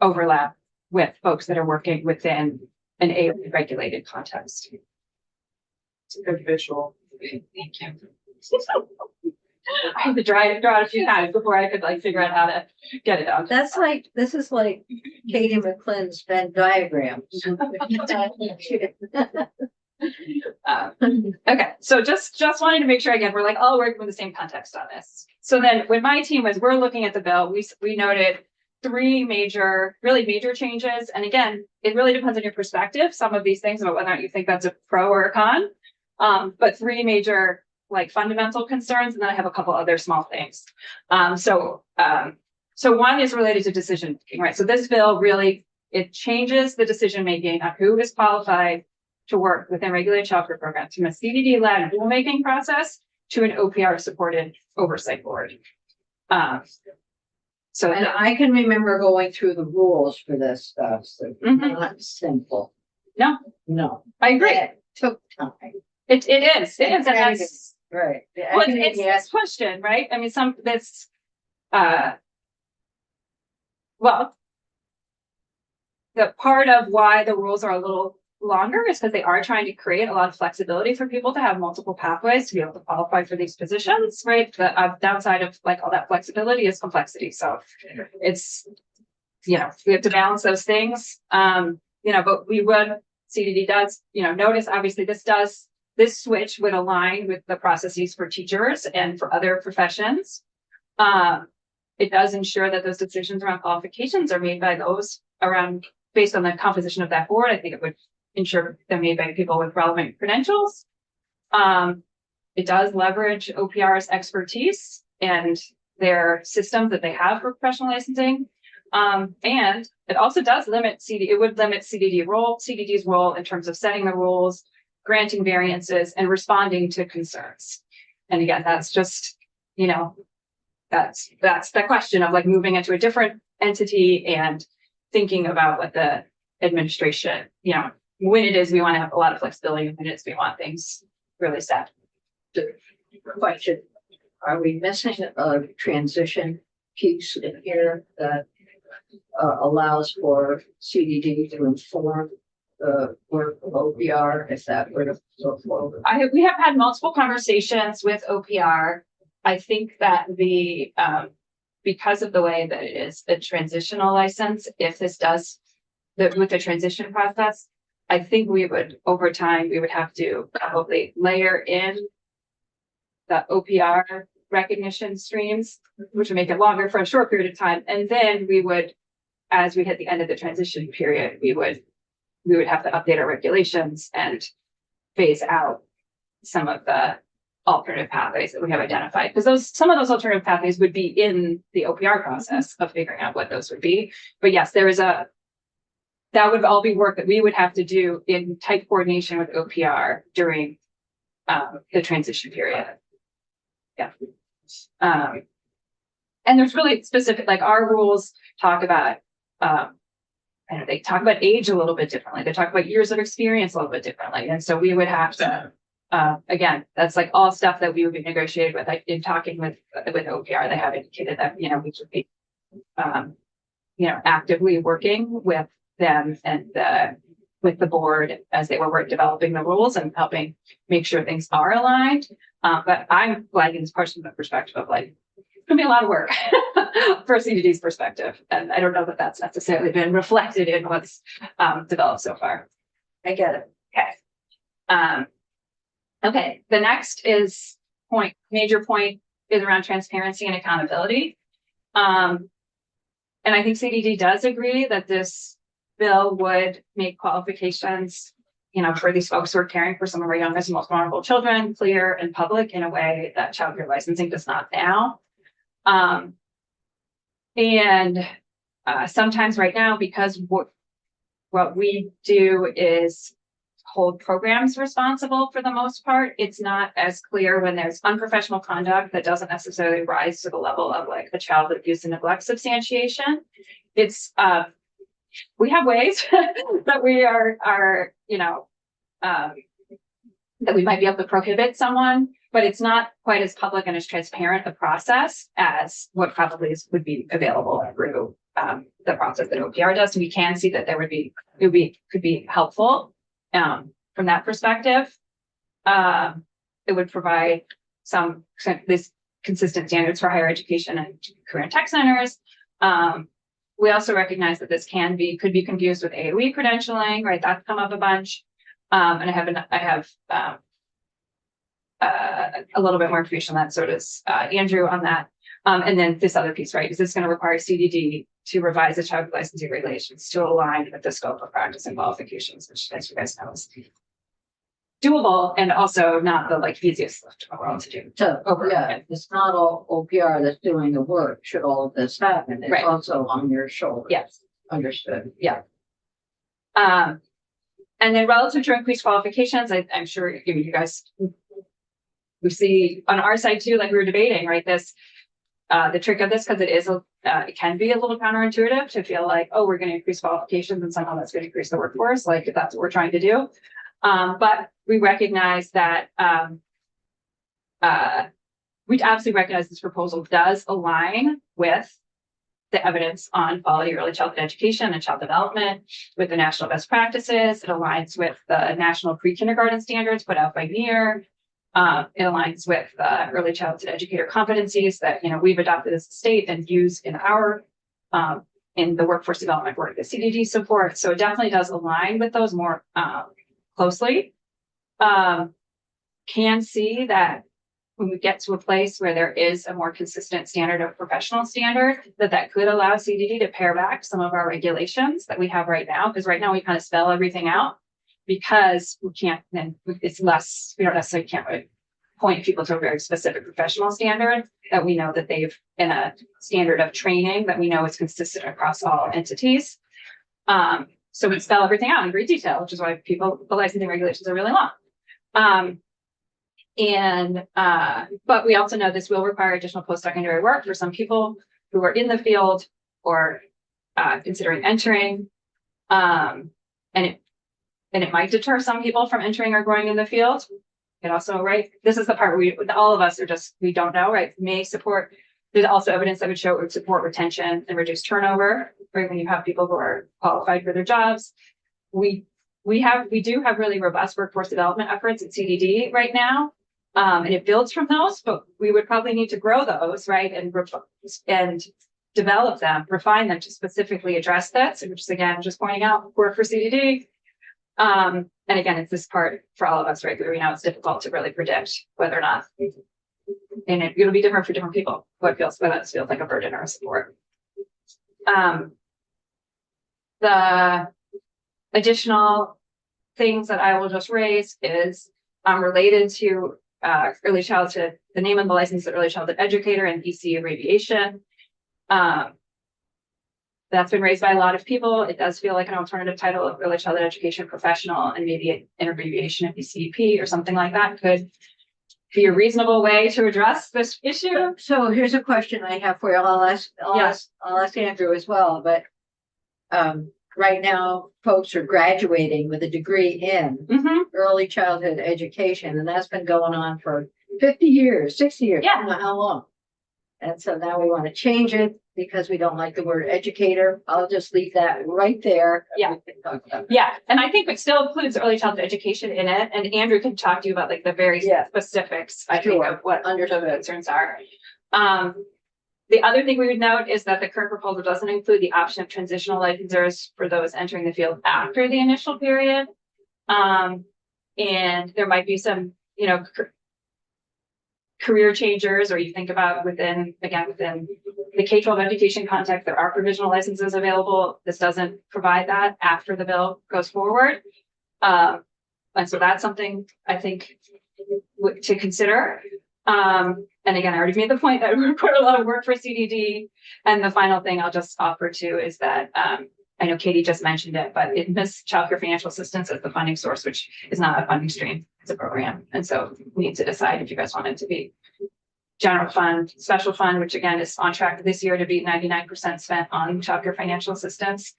overlap with folks that are working within an AOE regulated context. It's a good visual. Thank you. I had to draw it a few times before I could figure out how to get it out. This is like Katie McClynn's Venn diagram. Okay, so just wanting to make sure again, we're all working with the same context on this. So then when my team we're looking at the bill, we noted three really major changes. And again, it really depends on your perspective, some of these things about whether or not you think that's a pro or a con. But three major fundamental concerns, and then I have a couple other small things. So one is related to decision making, right? So this bill it changes the decision making on who is qualified to work within regulated childcare programs from a CDD-led rulemaking process to an OPR-supported oversight board. So And I can remember going through the rules for this stuff, so it's Mhm. not simple. No. No. I agree. It took time. It is, and that's, Right. well, it's this question, right? I mean, well, the part of why the rules are a little longer is because they are trying to create a lot of flexibility for people to have multiple pathways to be able to qualify for these positions, right? The downside of like all that flexibility is complexity. So it's, we have to balance those things. But CDD does, notice obviously this switch would align with the processes for teachers and for other professions. It does ensure that those decisions around qualifications are made by those based on the composition of that board. I think it would ensure they're made by people with relevant credentials. It does leverage OPR's expertise and their systems that they have for professional licensing. And it also does limit CDD's role in terms of setting the rules, granting variances, and responding to concerns. And again, that's just, that's the question of like moving into a different entity and thinking about what the administration, when it is we want to have a lot of flexibility, and when it is we want things really set. Question, are we missing a transition piece in here that allows for CDD to inform the work of OPR if that were to go forward? We have had multiple conversations with OPR. I think that because of the way that it is a transitional license, if this does with the transition process, I think over time, we would have to probably layer in the OPR recognition streams, which would make it longer for a short period of time. And then as we hit the end of the transition period, we would have to update our regulations and phase out some of the alternative pathways that we have identified. Because some of those alternative pathways would be in the OPR process of figuring out what those would be. But yes, that would all be work that we would have to do in tight coordination with OPR during the transition period. Yeah. And there's really specific, like our rules talk about, they talk about age a little bit differently. They talk about years of experience a little bit differently. And so we would have to, again, that's like all stuff that we would be negotiated with. Like in talking with OPR, they have indicated that, we should be, actively working with them and with the board as they were developing the rules and helping make sure things are aligned. But I'm flagging this question from the perspective of like, it's gonna be a lot of work for CDD's perspective. And I don't know that that's necessarily been reflected in what's developed so far. I get it. Okay. Okay, the next major point is around transparency and accountability. And I think CDD does agree that this bill would make qualifications, for these folks who are caring for some of our youngest and most vulnerable children clear and public in a way that child care licensing does not now. And sometimes right now, because what we do is hold programs responsible for the most part, it's not as clear when there's unprofessional conduct that doesn't necessarily rise to the level of like a child abuse and neglect substantiation. It's we have ways that we are that we might be able to prohibit someone, but it's not quite as public and as transparent a process as what probably would be available through the process that OPR does. We can see that could be helpful from that perspective. It would provide this consistent standards for higher education and career and tech centers. We also recognize that this could be confused with AOE credentialing, right? That's come up a bunch. And I have a little bit more information on that. So does Andrew on that. And then this other piece, right? Is this going to require CDD to revise the child licensing regulations to align with the scope of practice and qualifications, which, as you guys know, is doable and also not the easiest lift in the world to do. So, yeah, it's not all OPR that's doing the work. Should all of this happen, it's Right. also on your shoulders. Yes. Understood. Yeah. And then relative to increased qualifications, I'm sure you guys, we see on our side too, like we were debating, right? the trick of this, because it can be a little counterintuitive to feel like, oh, we're going to increase qualifications and somehow that's going to increase the workforce, like if that's what we're trying to do. But we recognize that we absolutely recognize this proposal does align with the evidence on quality early childhood education and child development, with the national best practices. It aligns with the national pre-kindergarten standards put out by NEAR. It aligns with early childhood educator competencies that, you know, we've adopted as a state and use in our in the workforce development work that CDD supports. So it definitely does align with those more closely. Can see that when we get to a place where there is a more consistent standard of professional standard, that could allow CDD to pare back some of our regulations that we have right now, because right now we kind of spell everything out because we can't, then it's less, we don't necessarily can't point people to a very specific professional standard that we know that they've in a standard of training that we know is consistent across all entities. So we spell everything out in great detail, which is why the licensing regulations are really long. But we also know this will require additional post-secondary work for some people who are in the field or considering entering. And it might deter some people from entering or growing in the field. And also, right, this is the part where all of us are just, we don't know, right? May support, there's also evidence that would show it would support retention and reduce turnover, right? When you have people who are qualified for their jobs. We do have really robust workforce development efforts at CDD right now. And it builds from those, but we would probably need to grow those, right? And develop them, refine them to specifically address that. So which is, again, just pointing out work for CDD. And again, it's this part for all of us, right? Where we know it's difficult to really predict whether or not, and it'll be different for different people, whether it feels like a burden or a support. The additional things that I will just raise is related to early childhood, the name of the license, early childhood educator, and EC abbreviation. That's been raised by a lot of people. It does feel like an alternative title of early childhood education professional, and maybe an abbreviation of ECP or something like that could be a reasonable way to address this issue. So here's a question I have for you. I'll ask Andrew as well, but right now folks are graduating with a degree in early childhood education, and that's been going on for 50 years, 60 years, I don't know how long. And so now we want to change it because we don't like the word educator. I'll just leave that right there. Yeah. Yeah. And I think it still includes early childhood education in it. And Andrew can talk to you about like the very specifics, I think, of what the concerns are. The other thing we would note is that the current proposal doesn't include the option of transitional licensors for those entering the field after the initial period. And there might be some, you know, career changers, or you think about within the K-12 education context, there are provisional licenses available. This doesn't provide that after the bill goes forward. And so that's something I think to consider. And again, I already made the point that we require a lot of work for CDD. And the final thing I'll just offer too is that I know Katie just mentioned it, but it missed childcare financial assistance as the funding source, which is not a funding stream, it's a program. And so we need to decide if you guys want it to be general fund, special fund, which again is on track this year to be 99% spent on childcare financial assistance.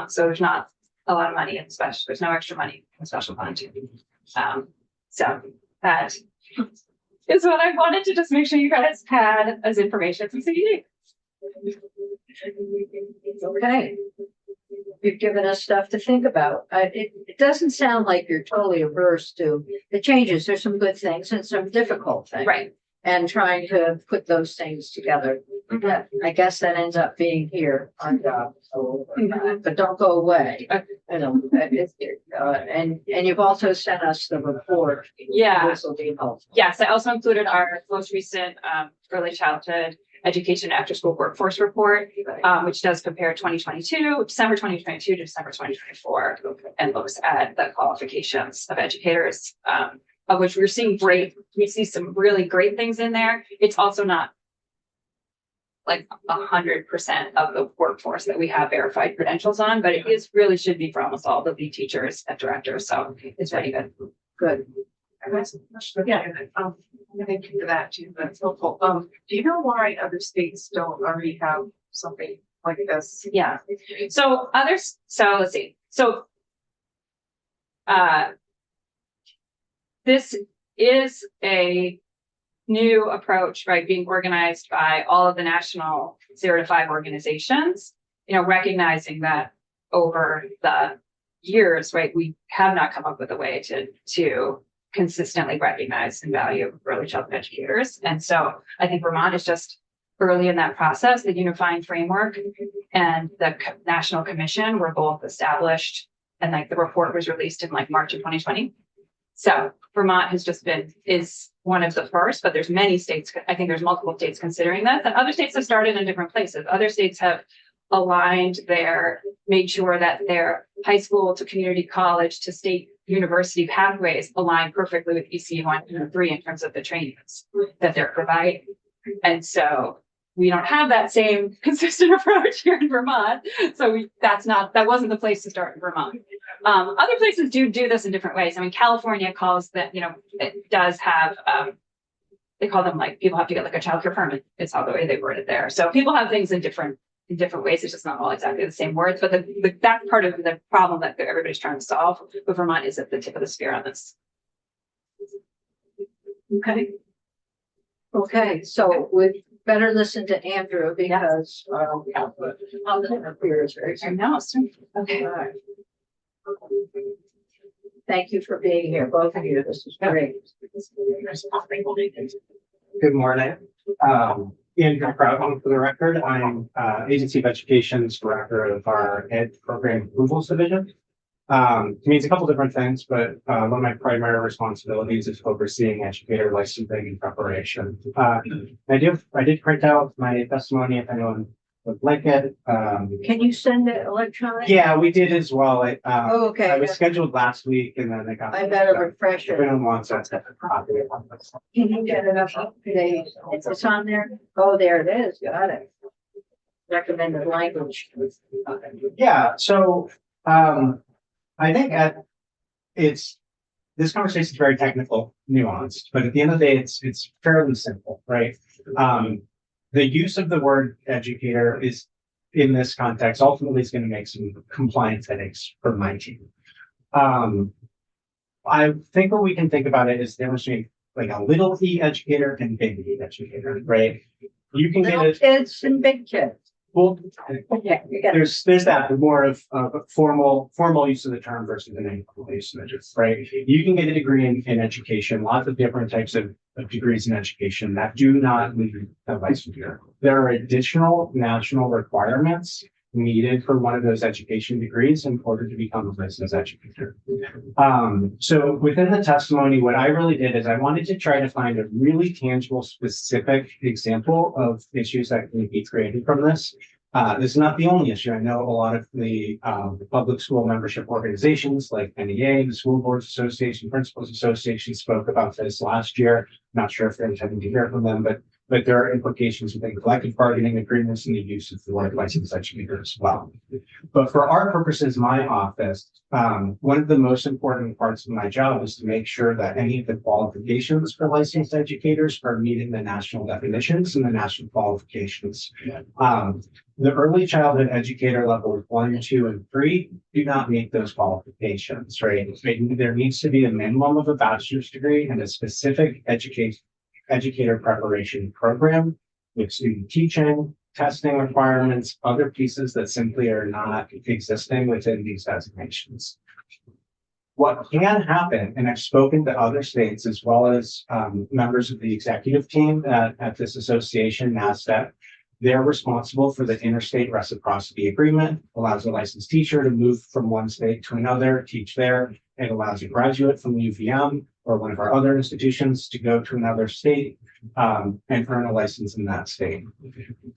So there's not a lot of money in special, there's no extra money in the special fund. So that is what I wanted to just make sure you guys had as information from CDD. Okay. You've given us stuff to think about. It doesn't sound like you're totally averse to the changes. There's some good things and some difficult things. Right. And trying to put those things together. I guess that ends up being here on job. So, but don't go away. You know, and you've also sent us the report. Yeah. This will be helpful. Yes, I also included our most recent early childhood education after school workforce report, which does compare December 2022 to December 2024, and looks at the qualifications of educators, of which we see some really great things in there. It's also not like 100% of the workforce that we have verified credentials on, but it really should be for almost all the lead teachers and directors. So it's very good. Good. Yeah. Thank you for that too. That's helpful. Do you know why other states don't already have something like this? Yeah. So others, so let's see, so. This is a new approach, right, being organized by all of the national 0 to 5 organizations, recognizing that over the years, right, we have not come up with a way to consistently recognize and value early childhood educators. And so I think Vermont is just early in that process. The unifying framework and the National Commission were both established, and like the report was released in like March of 2020. So Vermont is one of the first, but there's many states. I think there's multiple states considering that. And other states have started in different places. Other states have made sure that their high school to community college to state university pathways align perfectly with ECE 1 and 3 in terms of the trainings that they're providing. And so we don't have that same consistent approach here in Vermont. So that wasn't the place to start in Vermont. Other places do this in different ways. I mean, California calls that, it does have, they call them like, people have to get like a childcare permit. It's how the way they word it there. So people have things in different ways. It's just not all exactly the same words, but that part of the problem that everybody's trying to solve with Vermont is at the tip of the spear on this. Okay, so we better listen to Andrew because other interferes very I soon. know. Okay. All right. Thank you for being here, both of you. This is great. Good morning. Andrew Proudhon for the record. I'm Agency of Education's director of our Ed Program Approvals Division. It means a couple different things, but one of my primary responsibilities is overseeing educator licensing and preparation. I did print out my testimony if anyone would like it. Can you send it electronically? Yeah, we did as well. I Okay. was scheduled last week and then I got. I better refresh If it. anyone wants it, a copy of this. Can you get it up today? It's on there? Oh, there it is. Got it. Recommended language. Yeah, so I think this conversation is very technical, nuanced, but at the end of the day, it's fairly simple, right? The use of the word educator is in this context ultimately is going to make some compliance headaches for my team. I think what we can think about it is there was like a little e educator and big E educator, right? You can get Little it. kids and big kids. Well, Yeah, you got it. there's that more of formal use of the term versus an informal use of it, right? You can get a degree in education, lots of different types of degrees in education that do not lead to licensure. There are additional national requirements needed for one of those education degrees in order to become a licensed educator. So within the testimony, what I really did is I wanted to try to find a really tangible, specific example of issues that can be created from this. This is not the only issue. I know a lot of the public school membership organizations like NEA, the School Boards Association, Principals Association spoke about this last year. Not sure if they're intending to hear from them, but there are implications with the collective bargaining agreements and the use of the word licensed educator as well. But for our purposes, my office, one of the most important parts of my job is to make sure that any of the qualifications for licensed educators are meeting the national definitions and the national qualifications. The early childhood educator levels 1, 2, and 3 do not meet those qualifications, right? There needs to be a minimum of a bachelor's degree and a specific educator preparation program with student teaching, testing requirements, other pieces that simply are not existing within these designations. What can happen, and I've spoken to other states as well as members of the executive team at this association, NASDAQ, they're responsible for the interstate reciprocity agreement, allows a licensed teacher to move from one state to another, teach there. It allows a graduate from UVM or one of our other institutions to go to another state and earn a license in that state.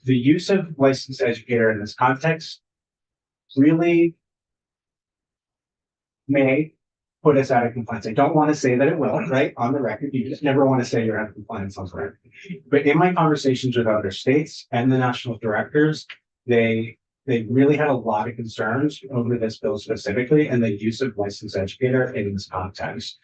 The use of licensed educator in this context really may put us out of compliance. I don't want to say that it will, right? On the record, you just never want to say you're out of compliance on the record. But in my conversations with other states and the national directors, they really had a lot of concerns over this bill specifically and the use of licensed educator in this context.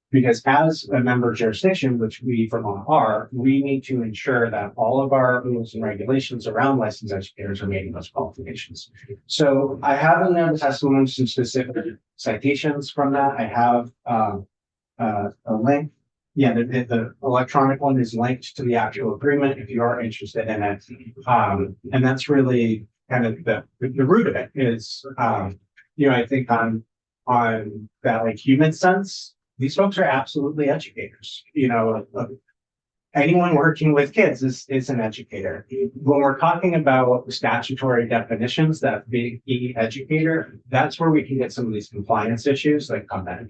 Because as a member jurisdiction, which we Vermont are, we need to ensure that all of our rules and regulations around licensed educators are meeting those qualifications. So I have in there the testimony, some specific citations from that. I have a link. Yeah, the electronic one is linked to the actual agreement if you are interested in it. And that's really kind of the root of it is, I think on that like human sense, these folks are absolutely educators. Anyone working with kids is an educator. When we're talking about statutory definitions that big E educator, that's where we can get some of these compliance issues that come in.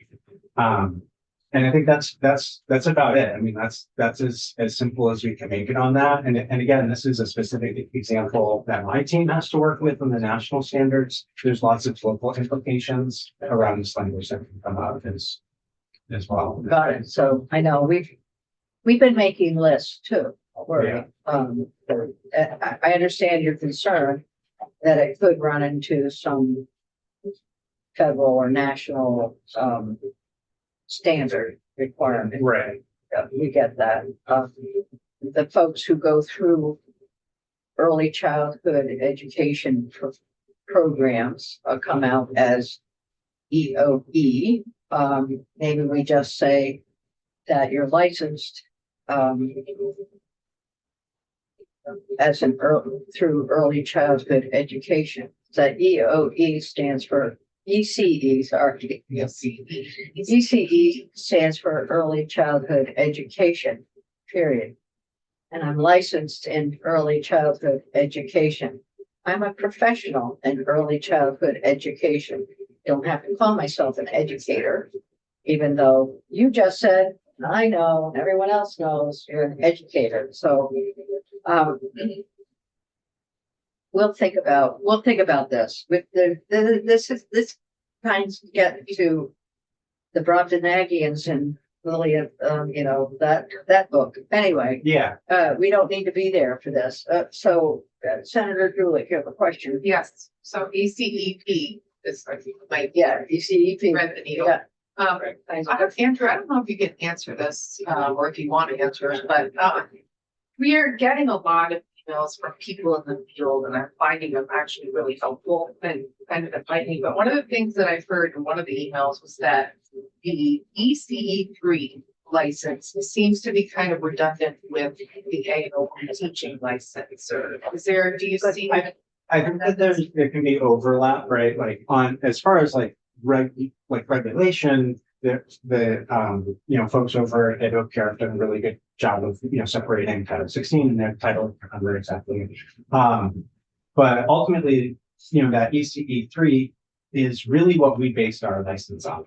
And I think that's about it. I mean, that's as simple as we can make it on that. And again, this is a specific example that my team has to work with on the national standards. There's lots of local implications around this language that can come out as well. Got it. So I know we've been making lists too. Where, I understand your concern that it could run into some federal or national standard requirement. Right. We get that. The folks who go through early childhood education programs come out as EOE. Maybe we just say that you're licensed as through early childhood education. That EOE stands for ECE, sorry. ECE stands for Early Childhood Education, period. And I'm licensed in early childhood education. I'm a professional in early childhood education. Don't have to call myself an educator, even though you just said, and I know, and everyone else knows you're an educator. So we'll think about this. With this kind of get to the Brobdingnagians and Lillian, that book. Anyway, Yeah. we don't need to be there for this. Senator Gulick, you have a question? Yes, so ECEP is, Yeah, ECEP. read the needle. Yeah. Andrew, I don't know if you can answer this, or if you want to answer it, but, we are getting a lot of emails from people in the field, and I'm finding them actually really helpful and kind of enlightening. But one of the things that I've heard in one of the emails was that the ECE3 license seems to be kind of redundant with the AO teaching license, or do you see? I think that there can be overlap, right? Like as far as regulation, the folks over at Oak Care have done a really good job of separating Title 16 and their title under exactly. But ultimately, that ECE3 is really what we based our license on.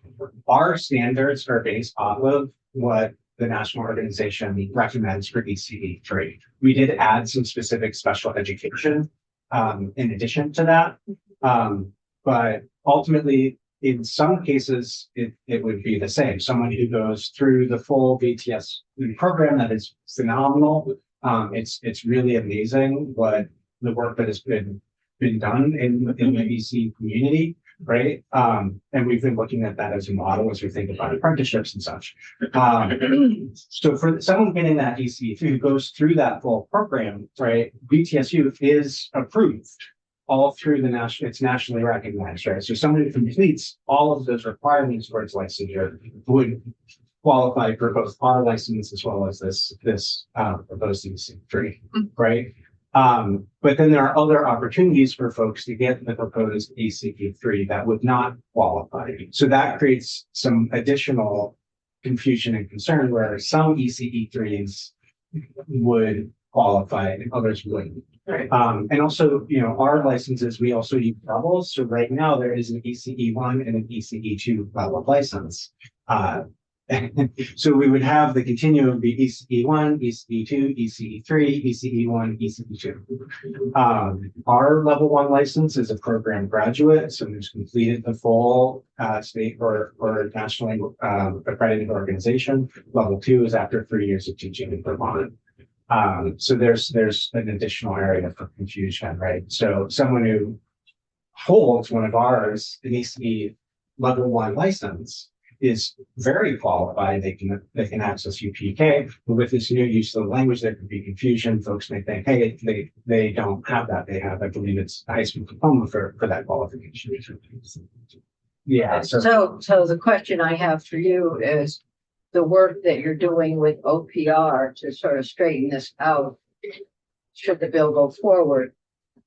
Our standards are based off of what the national organization recommends for ECE3. We did add some specific special education in addition to that. But ultimately, in some cases, it would be the same. Someone who goes through the full BTS program, that is phenomenal. It's really amazing what the work that has been done in the BC community, right? And we've been looking at that as a model as we think about apprenticeships and such. So for someone getting that ECE who goes through that full program, right? BTSU is approved all through it's nationally recognized, right? So someone who completes all of those requirements for its licensure would qualify for both our license as well as this proposed ECE3, right? But then there are other opportunities for folks to get the proposed ECE3 that would not qualify. So that creates some additional confusion and concern where some ECE3s would qualify and others wouldn't. Right. And also, our licenses, we also use levels. So right now there is an ECE1 and an ECE2 level license. So we would have the continuum be ECE1, ECE2, ECE3, ECE1, ECE2. Our level 1 license is a program graduate, so who's completed the full state or nationally accredited organization. Level 2 is after 3 years of teaching in Vermont. So there's an additional area for confusion, right? So someone who holds one of ours, an ECE level 1 license, is very qualified, they can access UPK. But with this new use of the language, there could be confusion. Folks may think, hey, they don't have that. They have, I believe it's a high school diploma for that qualification. Yeah, So the question I have for you is the work that you're doing with OPR to sort of straighten this out. Should the bill go forward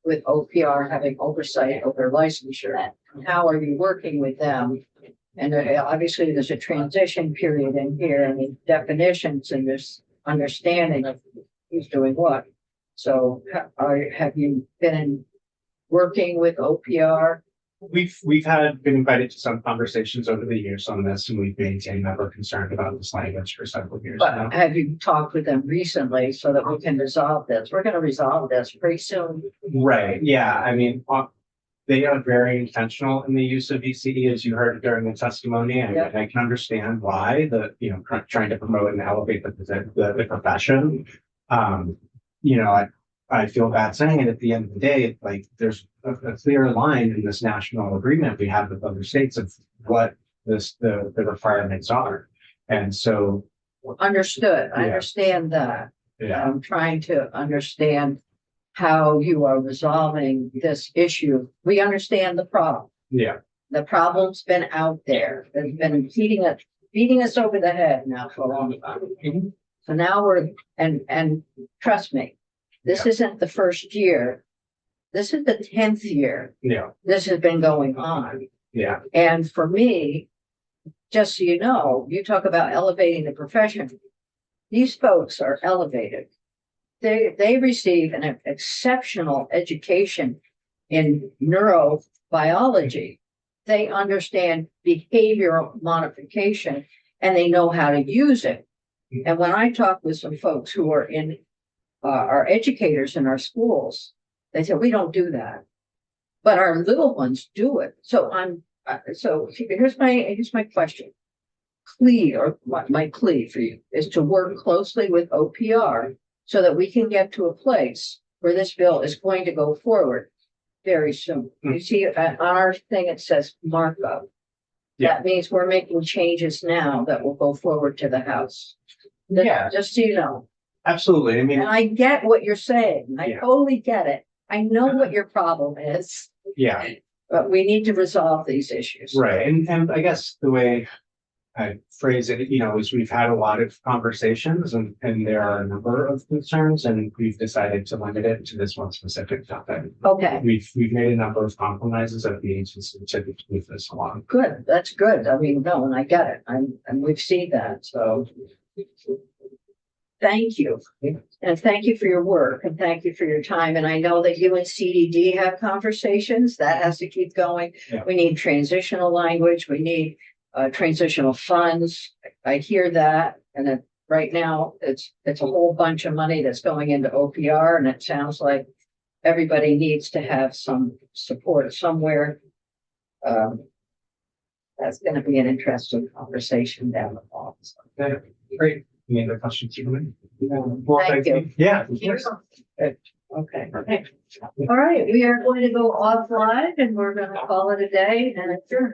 with OPR having oversight over licensure? How are you working with them? And obviously there's a transition period in here and the definitions and this understanding of who's doing what. So have you been working with OPR? We've been invited to some conversations over the years on this, and we've maintained that we're concerned about this language for several years now. But have you talked with them recently so that we can resolve this? We're gonna resolve this pretty soon. Right, yeah, I mean, they are very intentional in the use of VCE, as you heard during the testimony, and Yeah. I can understand why trying to promote and elevate the profession. I feel bad saying it. At the end of the day, like there's a clear line in this national agreement we have with other states of what the requirements are. And so, Understood. I Yeah. understand that. yeah, I'm trying to understand how you are resolving this issue. We understand the problem. yeah, The problem's been out there. It's been beating us over the head now for a long time. So now and trust me, this isn't the first year. This is the 10th year yeah, this has been going on. yeah, And for me, just so you know, you talk about elevating the profession. These folks are elevated. They receive an exceptional education in neurobiology. They understand behavioral modification and they know how to use it. And when I talk with some folks who are in our educators in our schools, they say, we don't do that. But our little ones do it. So here's my question. My plea for you is to work closely with OPR so that we can get to a place where this bill is going to go forward very soon. You see, on our thing, it says markup. Yeah. That means we're making changes now that will go forward to the House. Yeah. Just so you know. absolutely. I mean, And I get what you're saying. I Yeah. totally get it. I know what your problem is, yeah, but we need to resolve these issues. right. And I guess the way I phrase it, is we've had a lot of conversations and there are a number of concerns and we've decided to limit it to this one specific topic. Okay, We've made a number of compromises at the agency to move this along. good. That's good. I mean, no, and I get it. And we've seen that, so. Thank you. And thank you for your work and thank you for your time. And I know that you and CDD have conversations. That has to keep going. Yeah. We need transitional language. We need transitional funds. I hear that. And then right now it's a whole bunch of money that's going into OPR and it sounds like everybody needs to have some support somewhere. That's going to be an interesting conversation down the line. So, Okay, great. Any other questions for me? Thank you. Yeah. of course. Okay. All right, we are going to go offline and we're going to call it a day and adjourn.